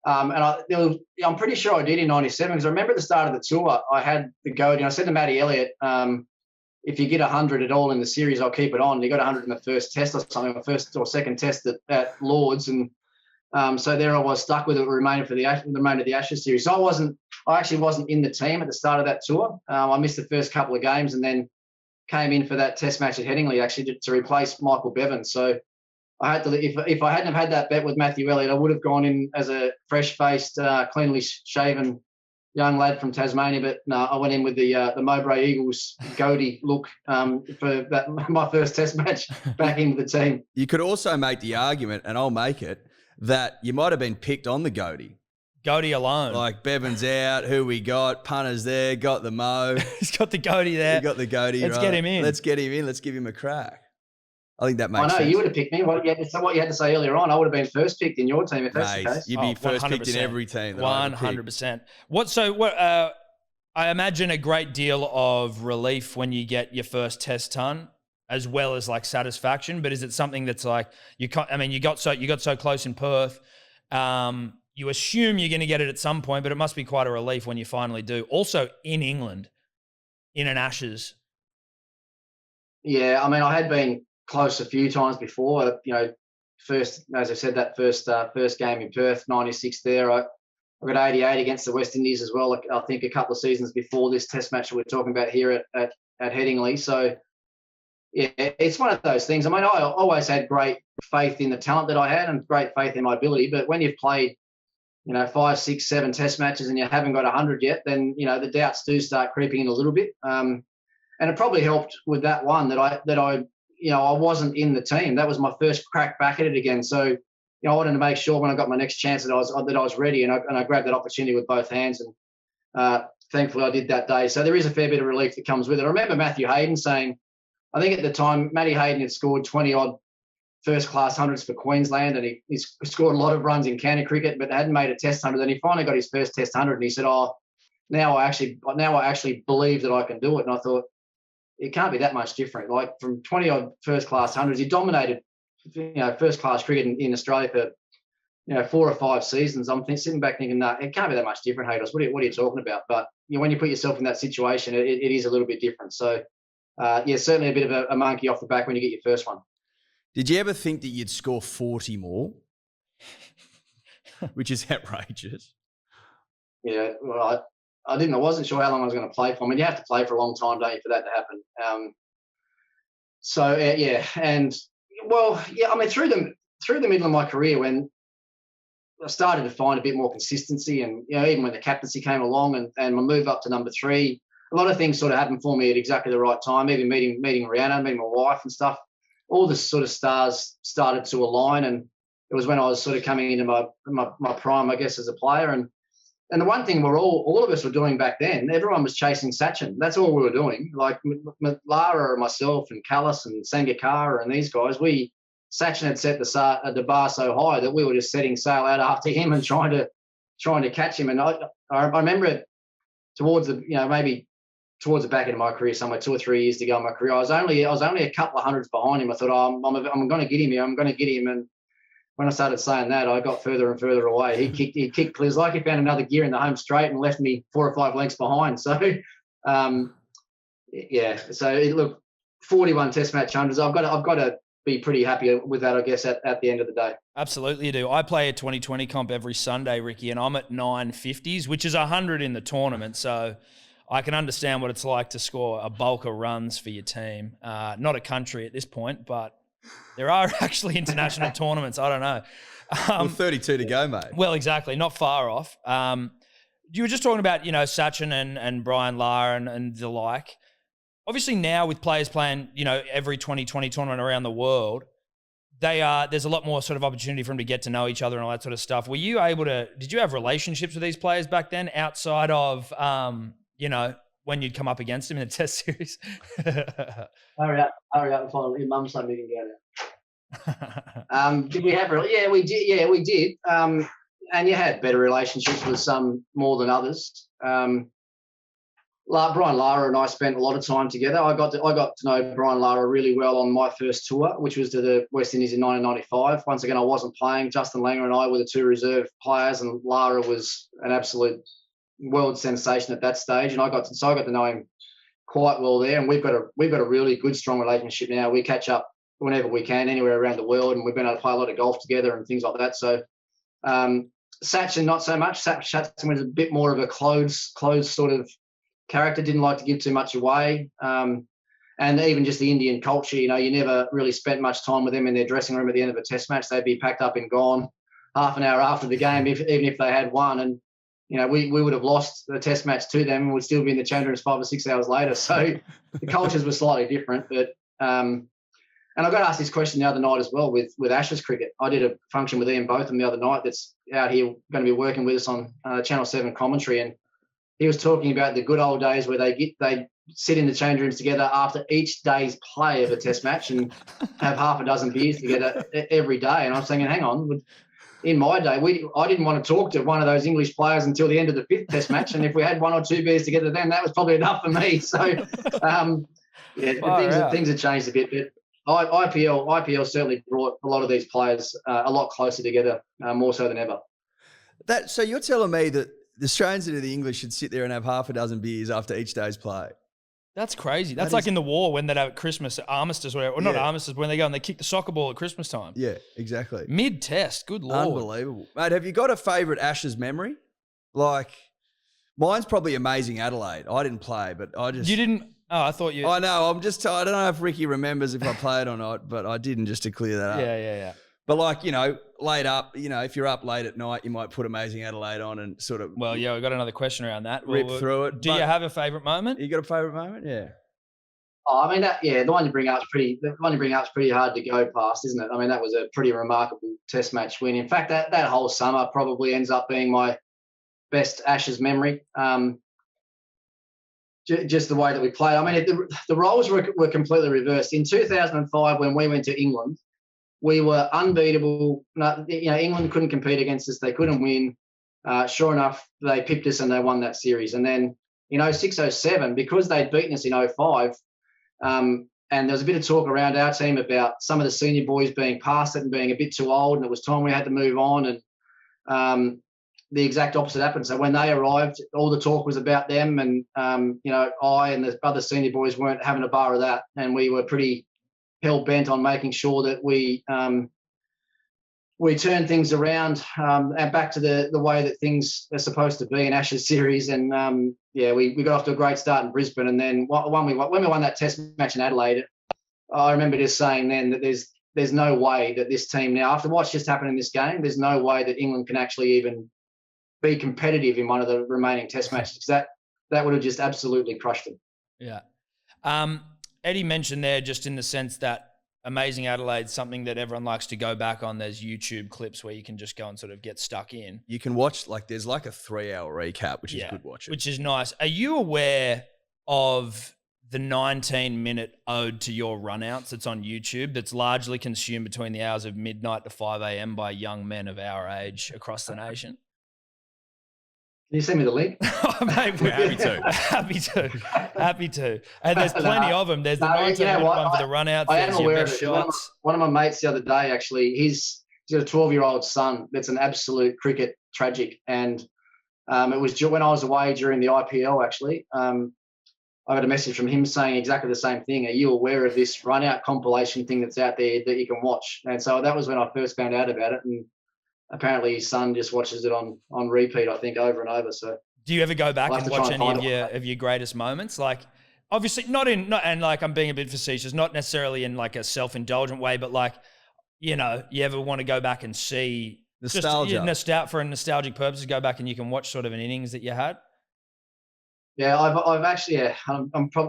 S3: I'm pretty sure I did in 97, because I remember at the start of the tour, I had the goatee. And I said to Matty Elliott, if you get 100 at all in the series, I'll keep it on. He got 100 in the first Test or something, the first or second Test at Lords. And so there I was, stuck with it, remaining of the Ashes series. So I actually wasn't in the team at the start of that tour. I missed the first couple of games and then came in for that Test match at Headingley, actually, to replace Michael Bevan. So I had to, if I hadn't have had that bet with Matthew Elliott, I would have gone in as a fresh-faced, cleanly shaven young lad from Tasmania. But no, I went in with the Mowbray Eagles goatee look for my first Test match back into the team.
S4: You could also make the argument, and I'll make it, that you might have been picked on the goatee.
S2: Goatee alone.
S4: Like Bevan's out, who we got, punter's there, got the mo.
S2: He's got the goatee there.
S4: He got the goatee,
S2: Let's get him in.
S4: Let's get him in. Let's give him a crack. I think that makes sense.
S3: I know, you would have picked me. What you had to say earlier on, I would have been first picked in your team if that's the case.
S4: You'd be first picked in every team.
S2: 100%. I imagine a great deal of relief when you get your first Test ton. as well as like satisfaction? But is it something that's like you got so close in Perth? You assume you're going to get it at some point, but it must be quite a relief when you finally do. Also in England, in an Ashes.
S3: Yeah, I mean, I had been close a few times before. First, as I said, that first game in Perth, 96 there. I got 88 against the West Indies as well. I think a couple of seasons before this Test match that we're talking about here at Headingley. So, yeah, it's one of those things. I mean, I always had great faith in the talent that I had and great faith in my ability. But when you've played, 5, 6, 7 Test matches and you haven't got 100 yet, then the doubts do start creeping in a little bit. And it probably helped with that one that I wasn't in the team. That was my first crack back at it again. So, I wanted to make sure when I got my next chance that I was ready, and I grabbed that opportunity with both hands, and thankfully I did that day. So there is a fair bit of relief that comes with it. I remember Matthew Hayden saying, I think at the time Matty Hayden had scored 20-odd first-class hundreds for Queensland, and he scored a lot of runs in county cricket, but hadn't made a Test 100. Then he finally got his first Test 100, and he said, now I actually believe that I can do it. And I thought, it can't be that much different. Like from 20-odd first-class hundreds, he dominated first-class cricket in Australia for 4 or 5 seasons. I'm sitting back thinking, no, it can't be that much different, Haydos. What are you talking about? But when you put yourself in that situation, it is a little bit different. So, certainly a bit of a monkey off the back when you get your first one.
S4: Did you ever think that you'd score 40 more? Which is outrageous.
S3: Yeah, well, I didn't. I wasn't sure how long I was going to play for. I mean, you have to play for a long time, don't you, for that to happen? I mean, through the middle of my career, when I started to find a bit more consistency, and even when the captaincy came along and my move up to number 3, a lot of things sort of happened for me at exactly the right time. Even meeting Rihanna, meeting my wife and stuff. All the sort of stars started to align, and it was when I was sort of coming into my prime, I guess, as a player. And the one thing all of us were doing back then, everyone was chasing Sachin. That's all we were doing. Like Lara and myself and Callis and Sangakkara and these guys, Sachin had set the bar so high that we were just setting sail out after him and trying to catch him. And I remember it towards the back end of my career, somewhere 2 or 3 years to go in my career, I was only a couple of hundreds behind him. I thought, I'm going to get him here. I'm going to get him. And when I started saying that, I got further and further away. He kicked. It was like he found another gear in the home straight and left me 4 or 5 lengths behind. So, look, 41 Test match hundreds. I've got to be pretty happy with that, I guess, at the end of the day.
S2: Absolutely, you do. I play a 2020 comp every Sunday, Ricky, and I'm at 950s, which is 100 in the tournament. So I can understand what it's like to score a bulk of runs for your team. Not a country at this point, but there are actually international tournaments. I don't know.
S4: 32 to go, mate.
S2: Well, exactly. Not far off. You were just talking about, Sachin and Brian Lara and the like. Obviously now with players playing, every 2020 tournament around the world, there's a lot more sort of opportunity for them to get to know each other and all that sort of stuff. Did you have relationships with these players back then outside of, when you'd come up against them in a Test series?
S3: Hurry up and find your mum so we can go there. Did we have? Yeah, we did. Yeah, we did. And you had better relationships with some more than others. Brian Lara and I spent a lot of time together. I got to know Brian Lara really well on my first tour, which was to the West Indies in 1995. Once again, I wasn't playing. Justin Langer and I were the 2 reserve players, and Lara was an absolute world sensation at that stage. And I got to know him quite well there. And we've got a really good, strong relationship now. We catch up whenever we can, anywhere around the world, and we've been able to play a lot of golf together and things like that. So Sachin, not so much. Sachin was a bit more of a closed sort of character, didn't like to give too much away. And even just the Indian culture, you never really spent much time with them in their dressing room at the end of a Test match. They'd be packed up and gone half an hour after the game, even if they had won. And, we would have lost the Test match to them and would still be in the change rooms 5 or 6 hours later. So the cultures were slightly different. But and I got asked this question the other night as well with Ashes cricket. I did a function with Ian Botham the other night that's out here going to be working with us on Channel 7 commentary. And he was talking about the good old days where they sit in the change rooms together after each day's play of a Test match and have half a dozen beers together every day. And I'm thinking, hang on, in my day, I didn't want to talk to one of those English players until the end of the 5th Test match. And if we had 1 or 2 beers together then, that was probably enough for me. So, Yeah,
S2: Far out.
S3: things have changed a bit, but IPL certainly brought a lot of these players a lot closer together, more so than ever.
S4: So you're telling me that the Australians and the English should sit there and have half a dozen beers after each day's play?
S2: That's crazy. That's like in the war when they'd have Christmas, armistice, or not armistice, when they go and they kick the soccer ball at Christmas time.
S4: Yeah, exactly.
S2: Mid-test, good Lord.
S4: Unbelievable. Mate, have you got a favourite Ashes memory? Like, mine's probably Amazing Adelaide. I didn't play, but I just...
S2: You didn't... Oh, I thought you...
S4: I know. I don't know if Ricky remembers if I played or not, but I didn't, just to clear that up.
S2: Yeah.
S4: But like, late up, if you're up late at night, you might put Amazing Adelaide on and sort of...
S2: Well, yeah, we've got another question around that.
S4: Rip through it.
S2: Do you have a favourite moment?
S4: You got a favourite moment? Yeah.
S3: Oh, I mean, the one you bring up is pretty hard to go past, isn't it? I mean, that was a pretty remarkable Test match win. In fact, that whole summer probably ends up being my best Ashes memory. Just the way that we played. I mean, the roles were completely reversed. In 2005, when we went to England, we were unbeatable. England couldn't compete against us. They couldn't win. Sure enough, they pipped us and they won that series. And then in 06-07, because they'd beaten us in 05, and there was a bit of talk around our team about some of the senior boys being past it and being a bit too old, and it was time we had to move on. And the exact opposite happened. So when they arrived, all the talk was about them, and I and the other senior boys weren't having a bar of that, and we were pretty hell bent on making sure that we turned things around and back to the way that things are supposed to be in Ashes series. And we got off to a great start in Brisbane, and then when we won that Test match in Adelaide, I remember just saying then that there's no way that this team now, after what's just happened in this game, there's no way that England can actually even be competitive in one of the remaining Test matches. That would have just absolutely crushed them.
S2: Yeah. Eddie mentioned there, just in the sense that Amazing Adelaide's something that everyone likes to go back on. There's YouTube clips where you can just go and sort of get stuck in.
S4: You can watch, there's a 3-hour recap, which is good watching.
S2: Which is nice. Are you aware of the 19-minute ode to your runouts that's on YouTube that's largely consumed between the hours of midnight to 5 a.m. by young men of our age across the nation?
S3: Can you send me the link?
S2: Oh, mate, we're happy to. Happy to. And there's plenty of them. There's the 19-minute one for the run-outs.
S3: I am aware of it.
S2: Shots.
S3: One of my mates the other day, actually, he's got a 12-year-old son that's an absolute cricket tragic. And it was when I was away during the IPL, actually. I got a message from him saying exactly the same thing. Are you aware of this run-out compilation thing that's out there that you can watch? And so that was when I first found out about it. And apparently his son just watches it on repeat, I think, over and over. So
S2: do you ever go back and watch any of your greatest moments? Like, obviously and I'm being a bit facetious, not necessarily in like a self-indulgent way, but like, you ever want to go back and see
S4: nostalgia,
S2: for a nostalgic purposes, go back and you can watch sort of an innings that you had?
S3: Yeah, I've actually,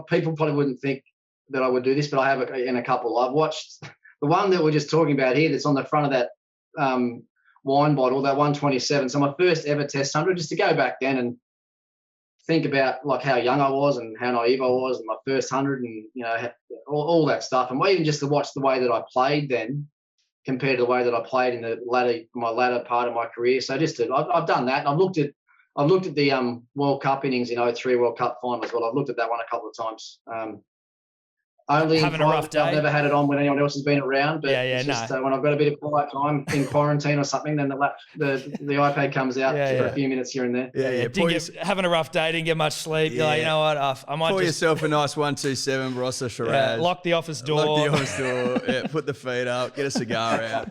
S3: people probably wouldn't think that I would do this, but I have in a couple. I've watched the one that we're just talking about here that's on the front of that wine bottle, that 127. So my first ever Test 100, just to go back then and think about like how young I was and how naive I was, and my first 100, and all that stuff, and even just to watch the way that I played then compared to the way that I played in my latter part of my career. So I've done that. And I've looked at the World Cup innings in 03 World Cup final as well. I've looked at that one a couple of times. Only having a rough day. I've never had it on when anyone else has been around, but when I've got a bit of quiet time in quarantine or something, then the iPad comes out for a few minutes here and there.
S2: Having a rough day, didn't get much sleep. You're like, you know what? I might
S4: pour yourself a nice 127 Barossa Shiraz.
S2: Lock the office door.
S4: Put the feet up. Get a cigar out.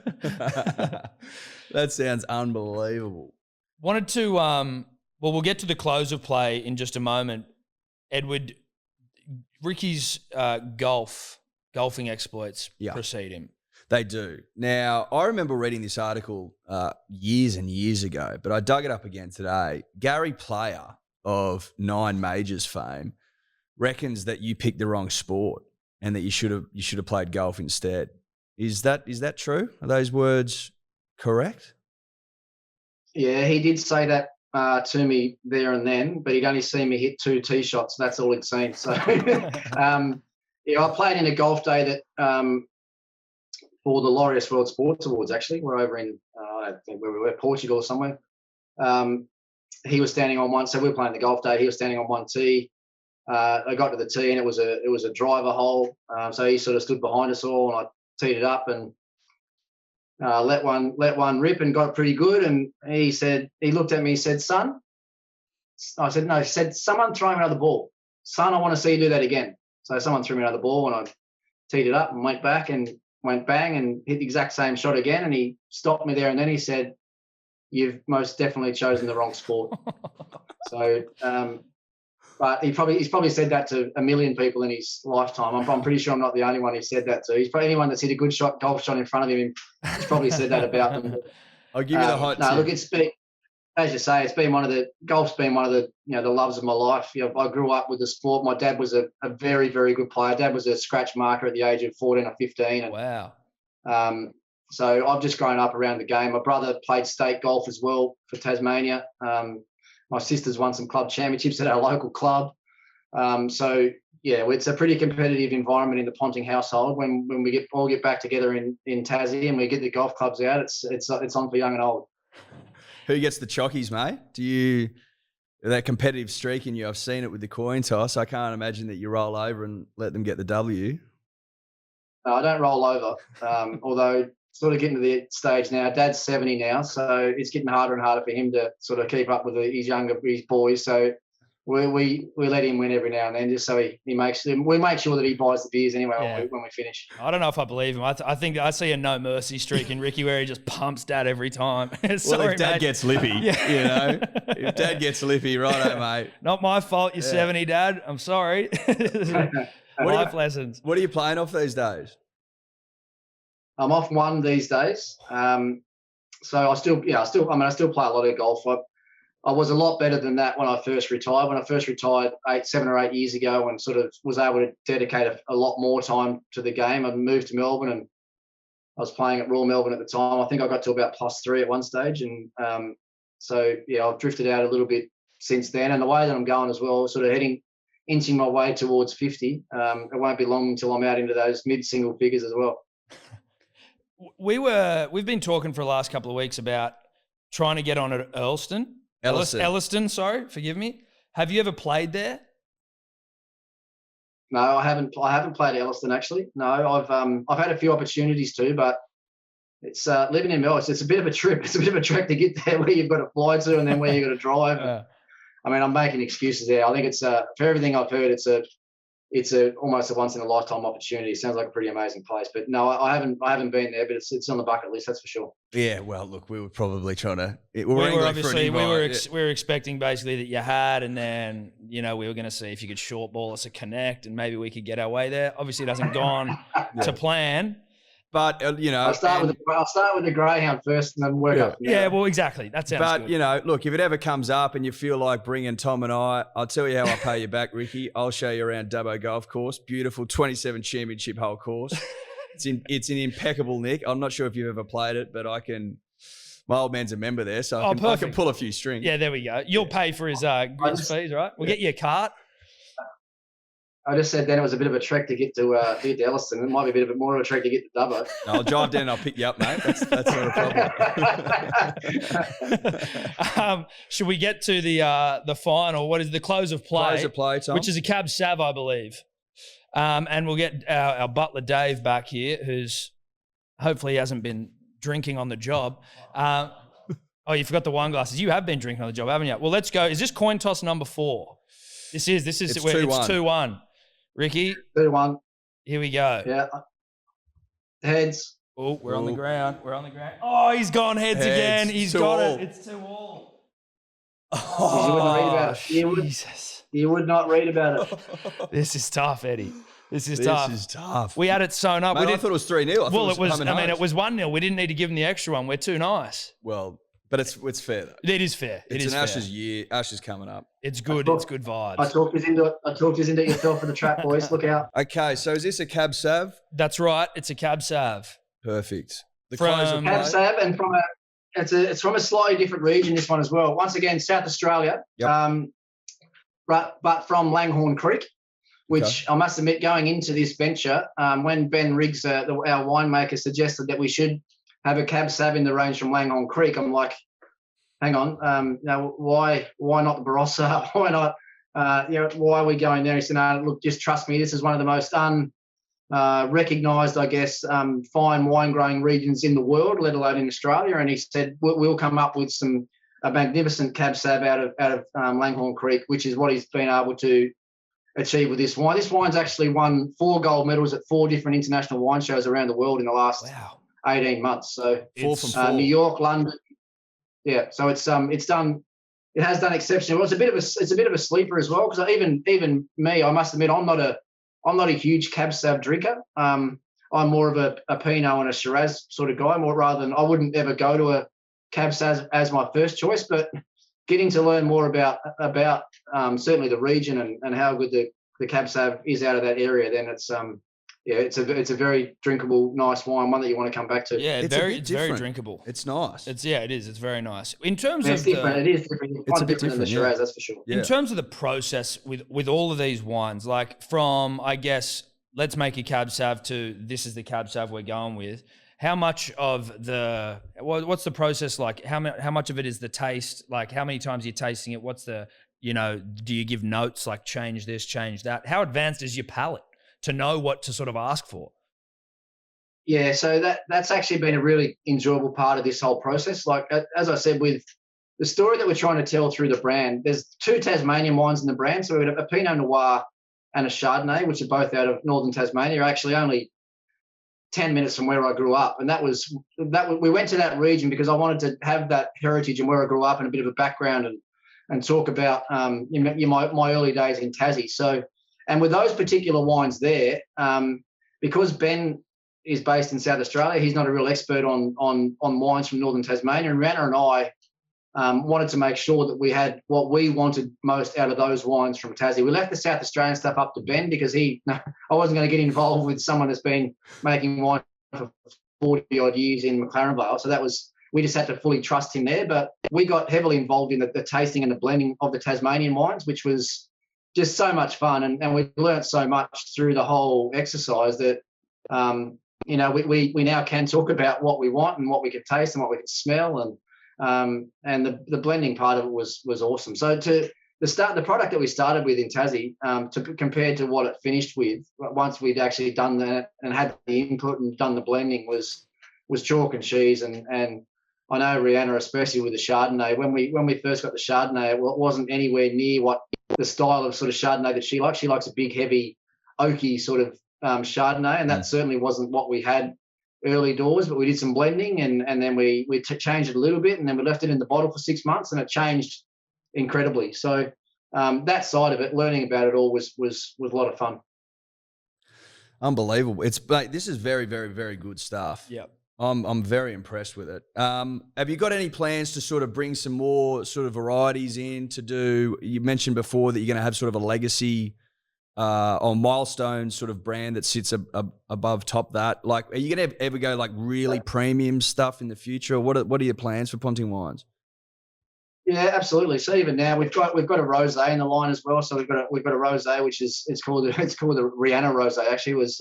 S4: That sounds unbelievable.
S2: Wanted to we'll get to the close of play in just a moment. Edward, Ricky's golfing exploits precede him.
S4: They do. Now, I remember reading this article years and years ago, but I dug it up again today. Gary Player of 9 Majors fame reckons that you picked the wrong sport and that you should have played golf instead. Is that true? Are those words correct?
S3: Yeah, he did say that to me there and then, but he'd only seen me hit 2 tee shots. That's all he'd seen. So, I played in a golf day that for the Laureus World Sports Awards. Actually, we're over in I think where we were, Portugal or somewhere. He was standing on one, so we were playing the golf day. He was standing on one tee. I got to the tee and it was a driver hole. So he sort of stood behind us all, and I teed it up and let one rip and got it pretty good. And he looked at me, he said, "Son," I said, "No." He said, "Someone throw me another ball. Son, I want to see you do that again." So someone threw me another ball, and I teed it up and went back and went bang and hit the exact same shot again. And he stopped me there, and then he said, "You've most definitely chosen the wrong sport." So, but he's probably said that to a million people in his lifetime. I'm pretty sure I'm not the only one he said that to. He's probably anyone that's hit a good golf shot in front of him. He's probably said that about them.
S4: I'll give you the hot tip.
S3: Look, it's been, as you say, golf's been one of the the loves of my life. I grew up with the sport. My dad was a very, very good player. Dad was a scratch marker at the age of 14 or 15. And,
S2: wow.
S3: So I've just grown up around the game. My brother played state golf as well for Tasmania. My sister's won some club championships at our local club. So yeah, it's a pretty competitive environment in the Ponting household. When we all get back together in Tassie and we get the golf clubs out, it's on for young and old.
S4: Who gets the chockies, mate? That competitive streak in you? I've seen it with the coin toss. I can't imagine that you roll over and let them get the W.
S3: No, I don't roll over. Although sort of getting to the stage now. Dad's 70 now, so it's getting harder and harder for him to sort of keep up with his boys. So we let him win every now and then, just so we make sure that he buys the beers anyway when we finish.
S2: I don't know if I believe him. I think I see a no mercy streak in Ricky where he just pumps Dad every time. Sorry,
S4: if Dad
S2: mate.
S4: gets lippy, if Dad gets lippy, righto, mate.
S2: Not my fault. You're 70, Dad. I'm sorry. Life lessons.
S4: What are you playing off these days?
S3: I'm off one these days. So I still play a lot of golf. I was a lot better than that when I first retired. When I first retired 7 or 8 years ago, and sort of was able to dedicate a lot more time to the game. I moved to Melbourne, and I was playing at Royal Melbourne at the time. I think I got to about +3 at one stage, and I've drifted out a little bit since then. And the way that I'm going as well, sort of inching my way towards 50. It won't be long until I'm out into those mid-single figures as well.
S2: We've been talking for the last couple of weeks about trying to get on at Elliston, sorry, forgive me. Have you ever played there?
S3: No, I haven't played at Elliston actually. No, I've had a few opportunities to, but it's living in Melbourne. It's a bit of a trip. It's a bit of a trek to get there, where you've got to fly to and then where you've got to drive. I mean, I'm making excuses there. I think it's for everything I've heard, it's almost a once in a lifetime opportunity. It sounds like a pretty amazing place, but no, I haven't been there, but it's on the bucket list, that's for sure.
S4: Yeah, well, look, we were probably trying to. We
S2: were expecting basically that you had, and then we were going to see if you could short ball us a connect, and maybe we could get our way there. Obviously, it hasn't gone to plan.
S4: But
S3: I'll start with the Greyhound first, and then work up.
S2: Yeah, well, exactly. That sounds good.
S4: But look, if it ever comes up and you feel like bringing Tom and I'll tell you how I pay you back, Ricky. I'll show you around Dubbo Golf Course. Beautiful 27 championship hole course. It's an impeccable nick. I'm not sure if you've ever played it, but my old man's a member there, so I can pull a few strings.
S2: Yeah, there we go. You'll pay for his fees, right? We'll get you a cart.
S3: I just said then it was a bit of a trek to get to Elliston. It might be a bit more of a trek to get to Dubbo.
S4: No, I'll drive down and I'll pick you up, mate. That's not a problem.
S2: Should we get to the final? What is the close of play?
S4: Close of play, Tom.
S2: Which is a Cab Sav, I believe. And we'll get our butler Dave back here, who's hopefully hasn't been drinking on the job. Oh, you forgot the wine glasses. You have been drinking on the job, haven't you? Well, let's go. Is this coin toss number 4? This is. It's 2-1. Ricky?
S3: 2-1.
S2: Here we go.
S3: Yeah. Heads.
S2: Oh, we're on the ground. Oh, he's gone heads again. He's got it. It's 2 all.
S3: Oh, you wouldn't read about it.
S2: Jesus.
S3: You would not read about it.
S2: This is tough, Eddie. This is tough. We had it sewn up.
S4: Mate, I thought it was 3-0.
S2: Well, it was 1-0. We didn't need to give him the extra one. We're too nice.
S4: Well, but it's fair though.
S2: It is fair.
S4: It's an Ashes year. Ashes coming up.
S2: It's good. It's good vibes.
S3: I talked us into it yourself for the trap, boys. Look out.
S4: Okay, so is this a Cab Sav?
S2: That's right. It's a Cab Sav.
S4: Perfect.
S3: Cab Sav, and it's from a slightly different region, this one as well. Once again, South Australia,
S4: yep.
S3: but from Langhorne Creek, which I must admit, going into this venture, when Ben Riggs, our winemaker, suggested that we should have a Cab Sav in the range from Langhorne Creek, I'm like, hang on, why not the Barossa? Why not why are we going there? He said, no, look, just trust me. This is one of the most recognised, I guess, fine wine growing regions in the world, let alone in Australia. And he said, we'll come up with a magnificent Cab Sav out of Langhorne Creek, which is what he's been able to achieve with this wine. This wine's actually won 4 gold medals at 4 different international wine shows around the world in the last 18 months. So
S4: 4 from 4.
S3: New York, London. Yeah. So it has done exceptionally well. It's a bit of a sleeper as well, because even me, I must admit, I'm not a huge Cab Sav drinker. I'm more of a Pinot and a Shiraz sort of guy, more rather than I wouldn't ever go to a Cab Sav as my first choice, but getting to learn more about certainly the region and how good the Cab Sav is out of that area, then it's a very drinkable, nice wine, one that you want to come back to.
S2: Yeah, it's very drinkable.
S4: It's nice.
S2: It is. It's very nice. In terms of
S3: it's different. It is different.
S4: It's a bit different
S3: than the Shiraz, that's for sure.
S2: In terms of the process with all of these wines, like from, I guess, let's make a Cab Sav to this is the Cab Sav we're going with. How much of what's the process like? How much of it is the taste? Like how many times are you tasting it? What's the, do you give notes like change this, change that? How advanced is your palate to know what to sort of ask for?
S3: Yeah, so that's actually been a really enjoyable part of this whole process. Like, as I said, with the story that we're trying to tell through the brand, there's 2 Tasmanian wines in the brand. So we've got a Pinot Noir and a Chardonnay, which are both out of northern Tasmania, actually only 10 minutes from where I grew up. And that we went to that region because I wanted to have that heritage and where I grew up and a bit of a background and talk about my early days in Tassie. So, and with those particular wines there, because Ben is based in South Australia, he's not a real expert on wines from northern Tasmania, and Rihanna and I wanted to make sure that we had what we wanted most out of those wines from Tassie. We left the South Australian stuff up to Ben because I wasn't going to get involved with someone that's been making wine for 40 odd years in McLaren Vale. So we just had to fully trust him there. But we got heavily involved in the tasting and the blending of the Tasmanian wines, which was just so much fun. And we learned so much through the whole exercise that, we now can talk about what we want and what we can taste and what we can smell. And the blending part of it was awesome. So the product that we started with in Tassie, compared to what it finished with, once we'd actually done that and had the input and done the blending, was chalk and cheese. And I know Rihanna, especially with the Chardonnay, when we first got the Chardonnay, it wasn't anywhere near what the style of sort of Chardonnay that she likes. She likes a big, heavy, oaky sort of Chardonnay, and that certainly wasn't what we had early doors, but we did some blending and then we changed it a little bit, and then we left it in the bottle for 6 months, and it changed incredibly. So that side of it, learning about it all was a lot of fun.
S4: Unbelievable. This is very, very, very good stuff.
S2: Yeah.
S4: I'm very impressed with it. Have you got any plans to sort of bring some more sort of varieties in to do? You mentioned before that you're going to have sort of a legacy or milestone sort of brand that sits above top that. Like, are you going to ever go like really premium stuff in the future? Or what are your plans for Ponting wines?
S3: Yeah, absolutely. So even now we've got a rosé in the line as well. So we've got a rosé which it's called the Rihanna rosé. Actually, was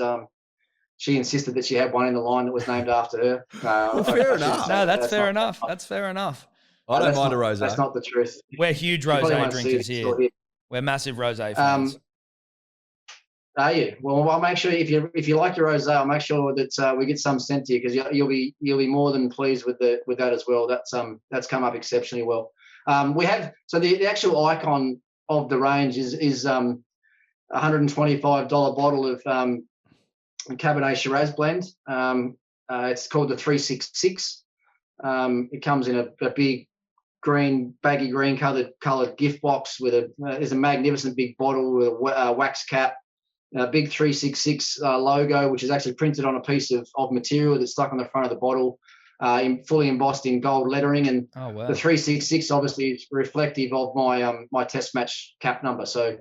S3: she insisted that she had one in the line that was named after her.
S4: Fair enough.
S2: No, that's fair enough. That's fair enough.
S4: I don't mind a rosé.
S3: That's not the truth.
S2: We're huge rosé drinkers here. We're massive rosé fans.
S3: Are you? Well, I'll make sure if you like your rosé, I'll make sure that we get some sent to you, because you'll be more than pleased with that as well. That's come up exceptionally well. We have the actual icon of the range is $125 bottle of Cabernet Shiraz blend. It's called the 366. It comes in a big baggy green coloured gift box with there's a magnificent big bottle with a wax cap. A big 366 logo, which is actually printed on a piece of material that's stuck on the front of the bottle, fully embossed in gold lettering. And the 366 obviously is reflective of my test match cap number. So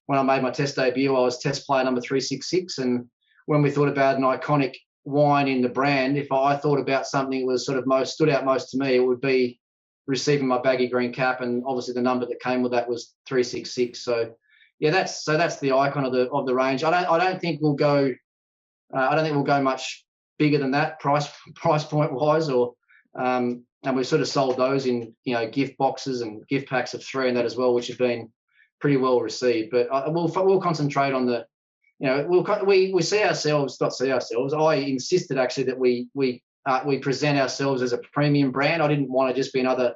S3: when I made my test debut, I was test player number 366. And when we thought about an iconic wine in the brand, if I thought about something that was sort of stood out most to me, it would be receiving my baggy green cap. And obviously the number that came with that was 366. So yeah, that's the icon of the range. I don't think we'll go much bigger than that price point wise, and we've sort of sold those in gift boxes and gift packs of 3 and that as well, which have been pretty well received. But we'll concentrate on the, we see ourselves, not see ourselves. I insisted actually that we present ourselves as a premium brand. I didn't want to just be another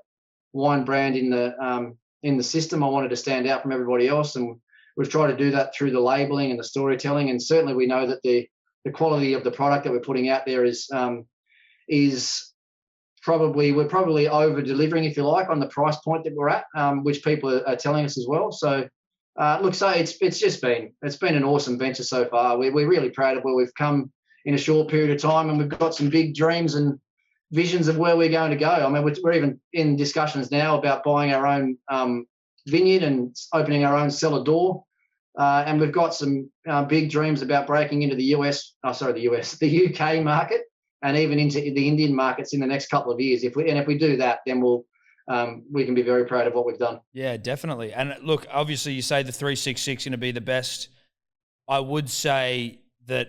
S3: wine brand in the system. I wanted to stand out from everybody else, and we've tried to do that through the labeling and the storytelling. And certainly we know that the quality of the product that we're putting out there is we're probably over delivering, if you like, on the price point that we're at, which people are telling us as well. So it's been an awesome venture so far. We're really proud of where we've come in a short period of time, and we've got some big dreams and visions of where we're going to go. I mean, we're even in discussions now about buying our own vineyard and opening our own cellar door. And we've got some big dreams about breaking into the UK market, and even into the Indian markets in the next couple of years. If we do that, then we can be very proud of what we've done.
S2: Yeah, definitely. And look, obviously you say the 366 going to be the best. I would say that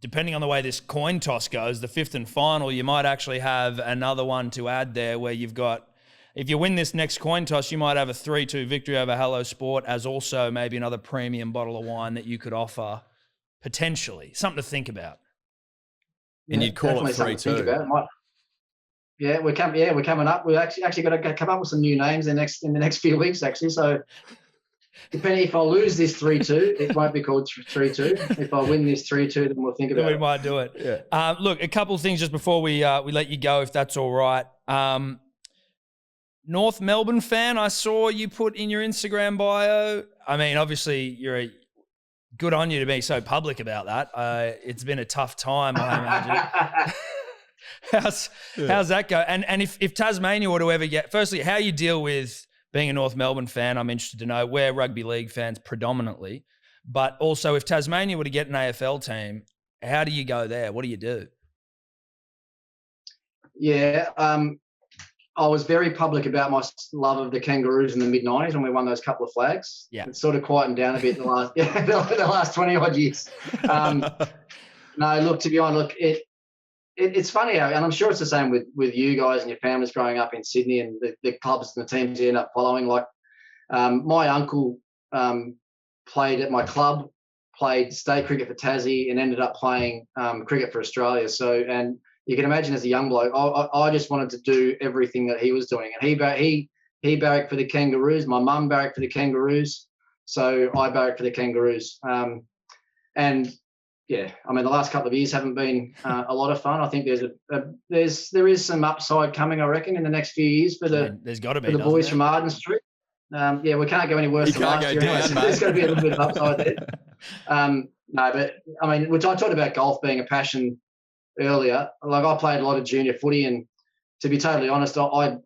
S2: depending on the way this coin toss goes, the fifth and final, you might actually have another one to add there where you've got, if you win this next coin toss, you might have a 3-2 victory over Hello Sport, as also maybe another premium bottle of wine that you could offer potentially. Something to think about.
S4: And you'd call it 3-2.
S3: We're coming up. We're actually got to come up with some new names in the next few weeks, actually. So depending if I lose this 3-2, it won't be called 3-2. If I win this 3-2, then we'll think about it.
S2: We might do it. Yeah. Look, a couple of things just before we let you go, if that's all right. North Melbourne fan, I saw you put in your Instagram bio. I mean, obviously, good on you to be so public about that. It's been a tough time, I imagine. How's that go? And if Tasmania were to ever get, firstly, how you deal with being a North Melbourne fan, I'm interested to know. We're rugby league fans predominantly, but also if Tasmania were to get an AFL team, how do you go there? What do you do?
S3: Yeah, I was very public about my love of the Kangaroos in the mid-90s when we won those couple of flags.
S2: Yeah.
S3: It's sort of quietened down a bit the last 20-odd years. No, look, to be honest, it's funny, and I'm sure it's the same with you guys and your families growing up in Sydney and the clubs and the teams you end up following. Like my uncle played at my club, played state cricket for Tassie, and ended up playing cricket for Australia. So, and you can imagine as a young bloke, I just wanted to do everything that he was doing. And he barracked for the Kangaroos. My mum barracked for the Kangaroos. So I barracked for the Kangaroos. And yeah, I mean, the last couple of years haven't been a lot of fun. I think there is some upside coming, I reckon, in the next few years for
S2: there's got to be
S3: for the boys from Arden Street. Yeah, we can't go any worse than last year. There's got to be a little bit of upside there. No, but I mean, which I talked about golf being a passion earlier. Like I played a lot of junior footy, and to be totally honest, I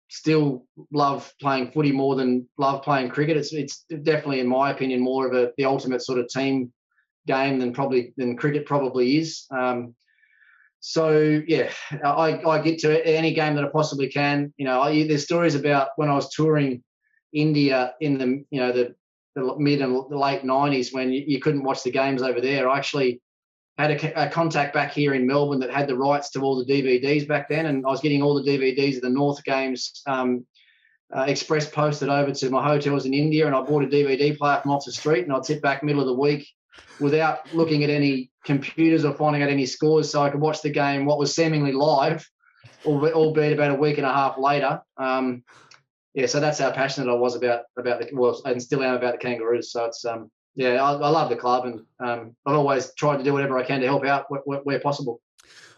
S3: still love playing footy more than love playing cricket. It's definitely, in my opinion, more of the ultimate sort of team game than cricket probably is. So yeah, I get to any game that I possibly can. There's stories about when I was touring India in the mid and the late 90s when you couldn't watch the games over there. I actually had a contact back here in Melbourne that had the rights to all the DVDs back then, and I was getting all the DVDs of the North games express posted over to my hotels in India, and I bought a DVD player from off the street, and I'd sit back middle of the week without looking at any computers or finding out any scores, so I could watch the game, what was seemingly live, albeit about a week and a half later. So that's how passionate I was about and still am about the Kangaroos. So it's I love the club, and I've always tried to do whatever I can to help out where possible.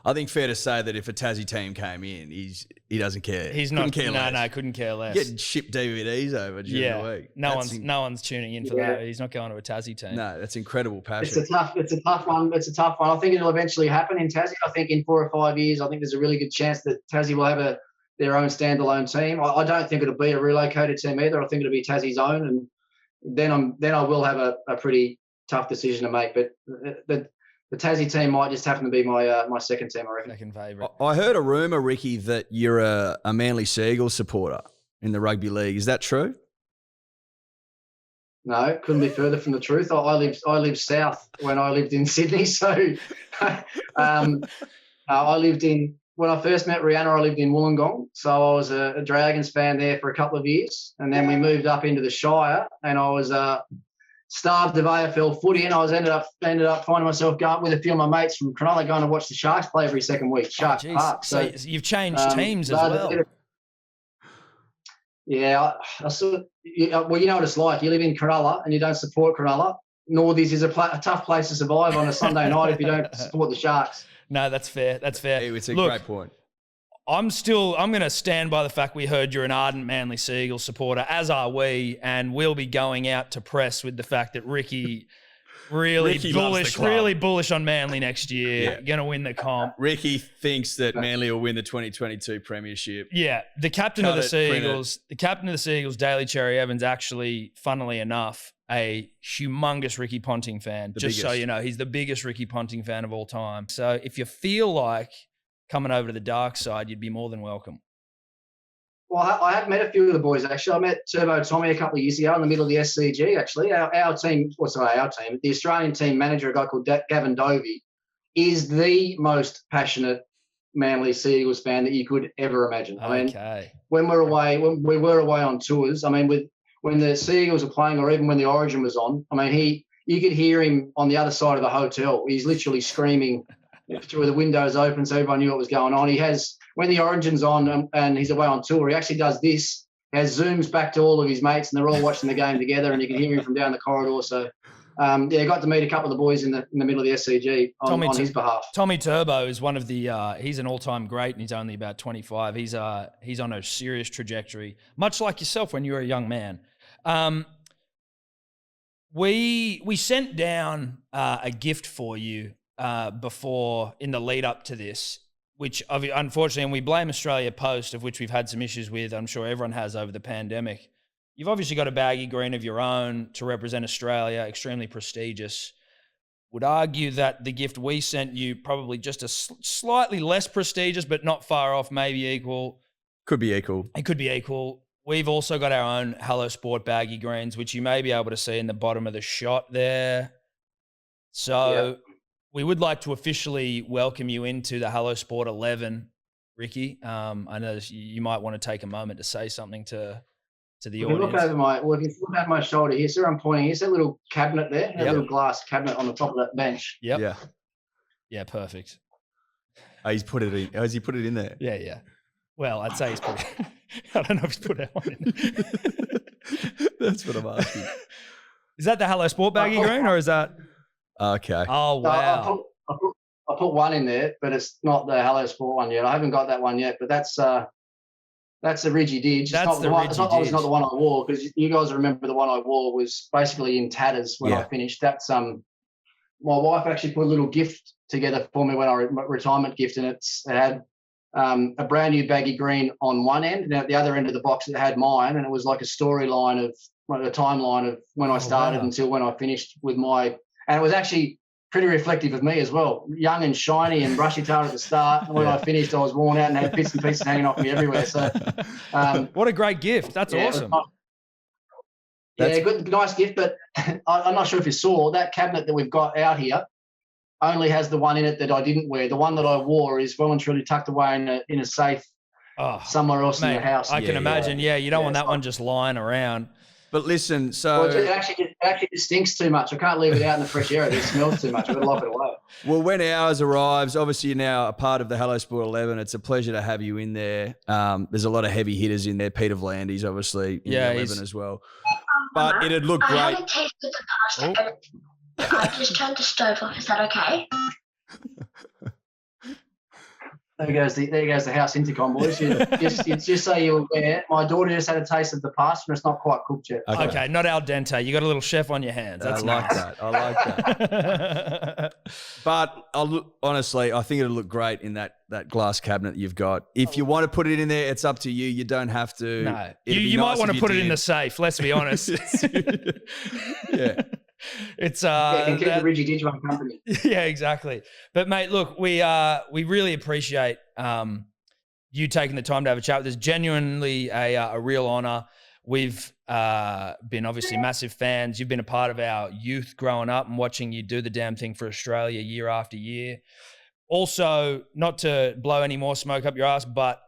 S4: I think fair to say that if a Tassie team came in, he doesn't care.
S2: He's not. Couldn't care less.
S4: Getting shipped DVDs over during the week.
S2: No one's tuning in for that. He's not going to a Tassie team.
S4: No, that's incredible passion.
S3: It's a tough one. I think it'll eventually happen in Tassie. I think in 4 or 5 years, I think there's a really good chance that Tassie will have their own standalone team. I don't think it'll be a relocated team either. I think it'll be Tassie's own, and then I will have a pretty tough decision to make. But the Tassie team might just happen to be my second team, I reckon.
S2: Second favourite.
S4: I heard a rumour, Ricky, that you're a Manly Seagulls supporter in the rugby league. Is that true?
S3: No, couldn't be further from the truth. I lived south when I lived in Sydney, so I lived in when I first met Rihanna, I lived in Wollongong, so I was a Dragons fan there for a couple of years, and then we moved up into the Shire, and I was starved of AFL footy, and I was ended up finding myself going with a few of my mates from Cronulla going to watch the Sharks play every second week, Sharks Park.
S2: So you've changed teams as well.
S3: Yeah, well, you know what it's like. You live in Cronulla and you don't support Cronulla. Northies is a tough place to survive on a Sunday night if you don't support the Sharks.
S2: No, that's fair. That's fair.
S4: It's a great point.
S2: I'm going to stand by the fact we heard you're an ardent Manly Seagulls supporter, as are we, and we'll be going out to press with the fact that Ricky really bullish on Manly next year, going to win the comp.
S4: Ricky thinks that Manly will win the 2022 premiership.
S2: Yeah, the captain of the Seagulls, Daly Cherry Evans, actually, funnily enough, a humongous Ricky Ponting fan. So you know, he's the biggest Ricky Ponting fan of all time. So if you feel like coming over to the dark side, you'd be more than welcome.
S3: Well, I have met a few of the boys, actually. I met Turbo Tommy a couple of years ago in the middle of the SCG, actually. Our team, the Australian team manager, a guy called Gavin Dovey, is the most passionate Manly Seagulls fan that you could ever imagine. I mean, when we were away on tours, I mean, when the Seagulls were playing or even when the Origin was on, I mean, you could hear him on the other side of the hotel. He's literally screaming through the windows open so everyone knew what was going on. He has, when the Origin's on and he's away on tour, he actually does this, has zooms back to all of his mates and they're all watching the game together and you can hear him from down the corridor. So, got to meet a couple of the boys in the middle of the SCG on his behalf.
S2: Tommy Turbo is one of the, he's an all-time great and he's only about 25. He's on a serious trajectory, much like yourself when you were a young man. We sent down a gift for you before in the lead up to this, which unfortunately, and we blame Australia Post, of which we've had some issues with, I'm sure everyone has over the pandemic. You've obviously got a baggy green of your own to represent Australia, extremely prestigious. Would argue that the gift we sent you probably just a slightly less prestigious, but not far off, maybe equal.
S4: Could be equal.
S2: It could be equal. We've also got our own Hello Sport baggy greens, which you may be able to see in the bottom of the shot there. So we would like to officially welcome you into the Hello Sport 11, Ricky. I know you might want to take a moment to say something to the audience.
S3: If you look over my shoulder here, so I'm pointing, here's that little cabinet there, a little glass cabinet on the top of that bench.
S2: Yep.
S4: Yeah.
S2: Yeah, perfect.
S4: Oh, he's put it in. Has he put it in there?
S2: Yeah. Well, I'd say he's put it. I don't know if he's put that one in.
S4: That's what I'm asking.
S2: Is that the Hello Sport baggy green or is that?
S4: Okay.
S2: Oh, wow.
S3: I put one in there, but it's not the Hello Sport one yet. I haven't got that one yet, but that's a Ridgy Didge. It's not the one I wore, because you guys remember the one I wore was basically in tatters when I finished. That's my wife actually put a little gift together for me when retirement gift, and it had a brand new baggy green on one end, and at the other end of the box it had mine, and it was like a storyline of a timeline of when I started until when I finished with my, and it was actually pretty reflective of me as well. Young and shiny and brushy tail at the start. And when I finished, I was worn out and had bits and pieces hanging off me everywhere. So,
S2: what a great gift! That's awesome.
S3: Good, nice gift. But I'm not sure if you saw that cabinet that we've got out here only has the one in it that I didn't wear. The one that I wore is well and truly tucked away in a safe somewhere else in the house.
S2: I can imagine. Yeah, you don't want that one just lying around.
S4: But listen, so
S3: it actually stinks too much. I can't leave it out in the fresh air. It smells too much. I've got to lock it away.
S4: Well, when ours arrives, obviously you're now a part of the Hello Sport 11. It's a pleasure to have you in there. There's a lot of heavy hitters in there. Peter V'landys, obviously, in the 11 as well. But it'd look great.
S5: I haven't tasted the pasta. I just turned the stove off. Is that okay?
S3: There goes the house intercom, boys. Just so you're aware, my daughter just had a taste of the pasta and it's not quite cooked yet.
S2: Okay, not al dente. You got a little chef on your hands. That's nice.
S4: I like that. But honestly, I think it'll look great in that glass cabinet that you've got. If you want to put it in there, it's up to you. You don't have to.
S2: No, you might want to put it in the safe. Let's be honest.
S4: Yeah.
S3: It's can keep the Ridgy Didge one company.
S2: Yeah, exactly. But mate, look, we really appreciate you taking the time to have a chat with us. Genuinely a real honor. We've been obviously massive fans. You've been a part of our youth growing up and watching you do the damn thing for Australia year after year. Also, not to blow any more smoke up your ass, but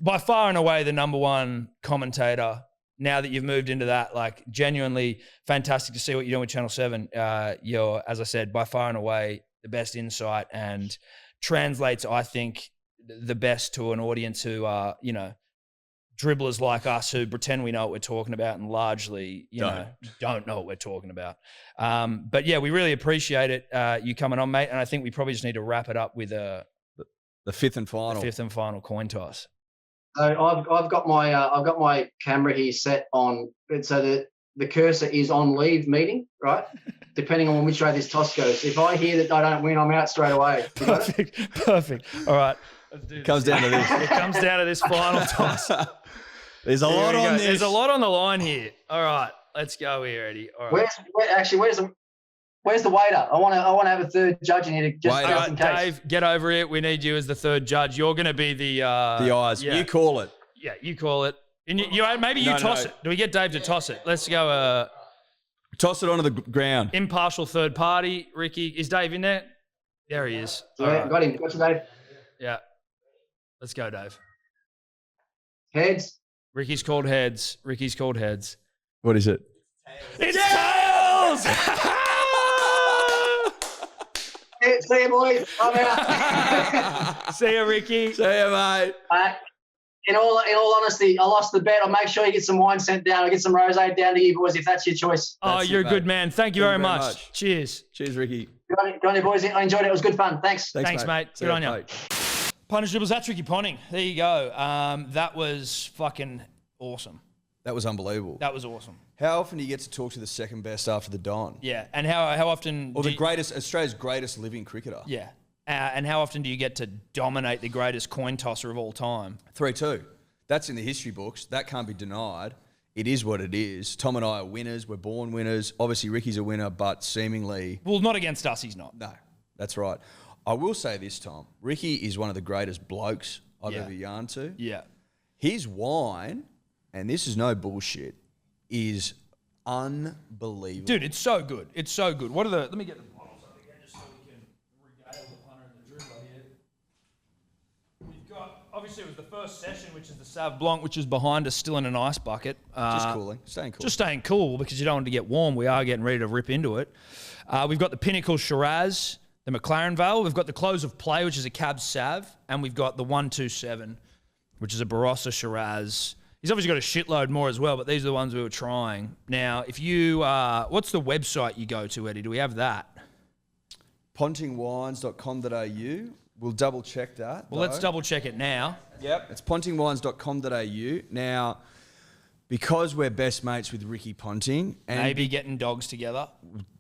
S2: by far and away the number one commentator now that you've moved into that. Like, genuinely fantastic to see what you're doing with Channel 7. You're, as I said, by far and away the best insight and translates, I think, the best to an audience who are, you know, dribblers like us who pretend we know what we're talking about and largely, don't know what we're talking about. But yeah, we really appreciate it, you coming on, mate. And I think we probably just need to wrap it up with the
S4: fifth and final
S2: coin toss.
S3: So I've got my camera here set on, so the cursor is on leave meeting, right? Depending on which way this toss goes. If I hear that I don't win, I'm out straight away.
S2: Perfect. All right. Let's do this.
S4: Comes down to this.
S2: It comes down to this final toss.
S4: There's a lot on this.
S2: There's a lot on the line here. All right, let's go here, Eddie. All right.
S3: Where's the waiter? I want to have a third judge in here, just in case.
S2: Dave, get over it. We need you as the third judge. You're going to be the
S4: eyes. Yeah. You call it.
S2: Yeah, you call it. And maybe you toss it. Do we get Dave to toss it? Let's go.
S4: Toss it onto the ground.
S2: Impartial third party. Ricky, is Dave in there? There he is.
S3: Yeah, got him. Got you, Dave.
S2: Yeah. Let's go, Dave.
S3: Heads.
S2: Ricky's called heads.
S4: What is it?
S2: It's tails!
S3: See you, boys. I'm out.
S2: See you, Ricky.
S4: See you, mate.
S3: In all honesty, I lost the bet. I'll make sure you get some wine sent down. I'll get some rosé down to you, boys, if that's your choice.
S2: Oh, you're a good man. Thank you very much. Cheers.
S4: Cheers, Ricky.
S3: Good on you, boys. I enjoyed it. It was good fun. Thanks,
S2: mate. Good on you. Punters, dribbles, that's Ricky Ponting. There you go. That was fucking awesome.
S4: That was unbelievable.
S2: That was awesome.
S4: How often do you get to talk to the second best after the Don?
S2: Yeah, and how often...
S4: Or Australia's greatest living cricketer.
S2: Yeah. And how often do you get to dominate the greatest coin tosser of all time?
S4: 3-2. That's in the history books. That can't be denied. It is what it is. Tom and I are winners. We're born winners. Obviously, Ricky's a winner, but seemingly...
S2: Well, not against us, he's not.
S4: No, that's right. I will say this, Tom. Ricky is one of the greatest blokes I've ever yarned to.
S2: Yeah.
S4: His wine, and this is no bullshit, is unbelievable.
S2: Dude, it's so good. It's so good. What are the... Let me get the bottles up again just so we can regale the punter and the dribbler here. We've got... Obviously, it was the first session, which is the Sauv Blanc, which is behind us, still in an ice bucket.
S4: Just cooling. Staying cool.
S2: Just staying cool because you don't want to get warm. We are getting ready to rip into it. We've got the Pinnacle Shiraz, the McLaren Vale. We've got the Close of Play, which is a Cab Sav. And we've got the 127, which is a Barossa Shiraz. He's obviously got a shitload more as well, but these are the ones we were trying. Now, if you... what's the website you go to, Eddie? Do we have that?
S4: pontingwines.com.au. We'll double check that.
S2: Well, let's double check it now.
S4: Yep. It's pontingwines.com.au. Now, because we're best mates with Ricky Ponting... and
S2: maybe getting dogs together.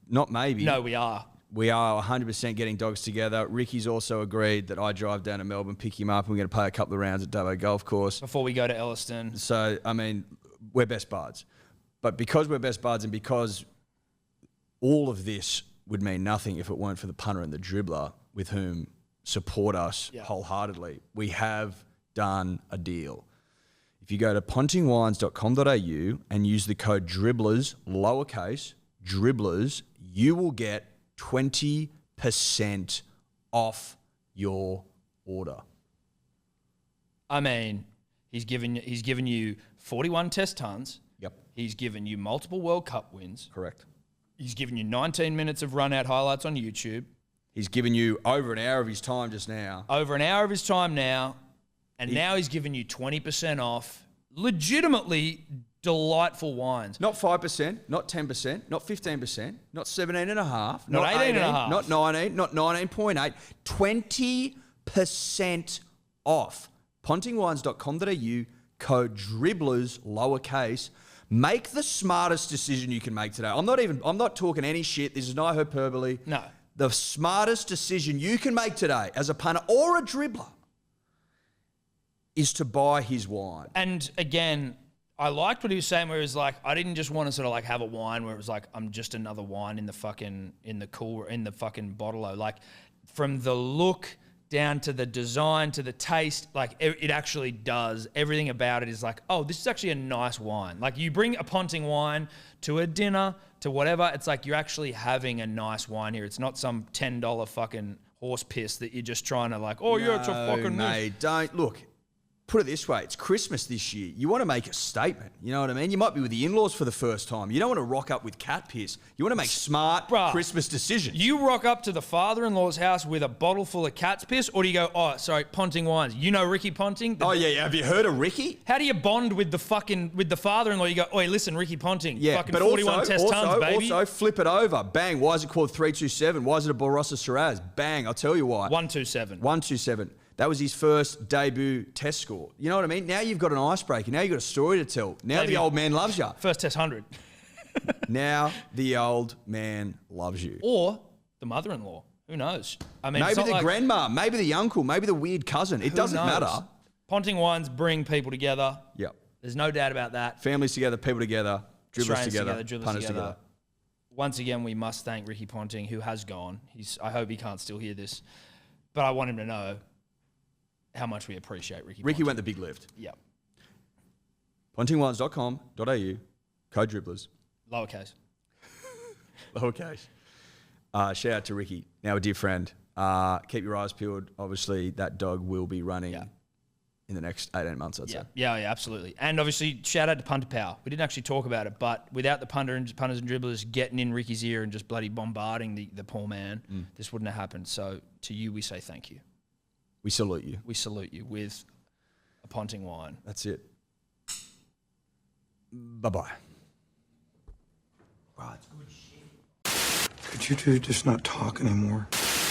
S4: Not maybe.
S2: No, we are.
S4: We are 100% getting dogs together. Ricky's also agreed that I drive down to Melbourne, pick him up, and we're going to play a couple of rounds at Dubbo Golf Course.
S2: Before we go to Elliston.
S4: So, I mean, we're best buds. But because we're best buds and because all of this would mean nothing if it weren't for the punter and the dribbler with whom support us wholeheartedly, we have done a deal. If you go to pontingwines.com.au and use the code dribblers, lowercase, dribblers, you will get 20% off your order.
S2: I mean, he's given you 41 test tons.
S4: Yep.
S2: He's given you multiple World Cup wins.
S4: Correct.
S2: He's given you 19 minutes of run-out highlights on YouTube.
S4: He's given you over an hour of his time just now.
S2: Over an hour of his time now. And now he's given you 20% off. Legitimately delightful wines.
S4: Not 5%, not 10%, not 15%, not 17.5%,
S2: not 18.5%,
S4: not 19%, not 19.8%. 20% off. Pontingwines.com.au, code dribblers, lowercase. Make the smartest decision you can make today. I'm not talking any shit. This is no hyperbole.
S2: No.
S4: The smartest decision you can make today as a punter or a dribbler is to buy his wine.
S2: And again, I liked what he was saying where he was like, I didn't just want to sort of like have a wine where it was like, I'm just another wine in the fucking bottle. Like from the look down to the design, to the taste, like it actually does. Everything about it is like, oh, this is actually a nice wine. Like you bring a Ponting wine to a dinner, to whatever, it's like you're actually having a nice wine here. It's not some $10 fucking horse piss that you're just trying to like, oh yeah, it's a fucking
S4: mate, don't look. Put it this way, it's Christmas this year. You want to make a statement. You know what I mean? You might be with the in-laws for the first time. You don't want to rock up with cat piss. You want to make smart Christmas decisions.
S2: You rock up to the father-in-law's house with a bottle full of cat's piss, or do you go, oh, sorry, Ponting wines. You know Ricky Ponting?
S4: Oh, yeah. Have you heard of Ricky?
S2: How do you bond with the father-in-law? You go, oi, listen, Ricky Ponting.
S4: Yeah,
S2: fucking
S4: but
S2: 41 tons, baby.
S4: Also, flip it over. Bang. Why is it called 327? Why is it a Barossa Shiraz? Bang. I'll tell you why.
S2: 127.
S4: 127. That was his first debut test score. You know what I mean? Now you've got an icebreaker. Now you've got a story to tell. Now the old man loves you.
S2: First test 100.
S4: Now the old man loves you.
S2: Or the mother-in-law. Who knows? I mean,
S4: maybe the grandma, maybe the uncle, maybe the weird cousin. It doesn't matter.
S2: Ponting wines bring people together.
S4: Yep.
S2: There's no doubt about that.
S4: Families together, people together, dribblers together,
S2: dribblers
S4: punters together.
S2: Once again, we must thank Ricky Ponting, who has gone. I hope he can't still hear this. But I want him to know how much we appreciate Ricky.
S4: Ricky went the big lift.
S2: Yep.
S4: Pontingwines.com.au, code dribblers.
S2: Lowercase.
S4: Lowercase. Shout out to Ricky, now a dear friend. Keep your eyes peeled. Obviously, that dog will be running in the next 18 months, I'd say.
S2: Yeah, absolutely. And obviously, shout out to Punter Power. We didn't actually talk about it, but without the punters and dribblers getting in Ricky's ear and just bloody bombarding the poor man, this wouldn't have happened. So to you, we say thank you.
S4: We salute you.
S2: We salute you with a Ponting wine.
S4: That's it. Bye-bye.
S6: Wow, that's good shit. Could you two just not talk anymore?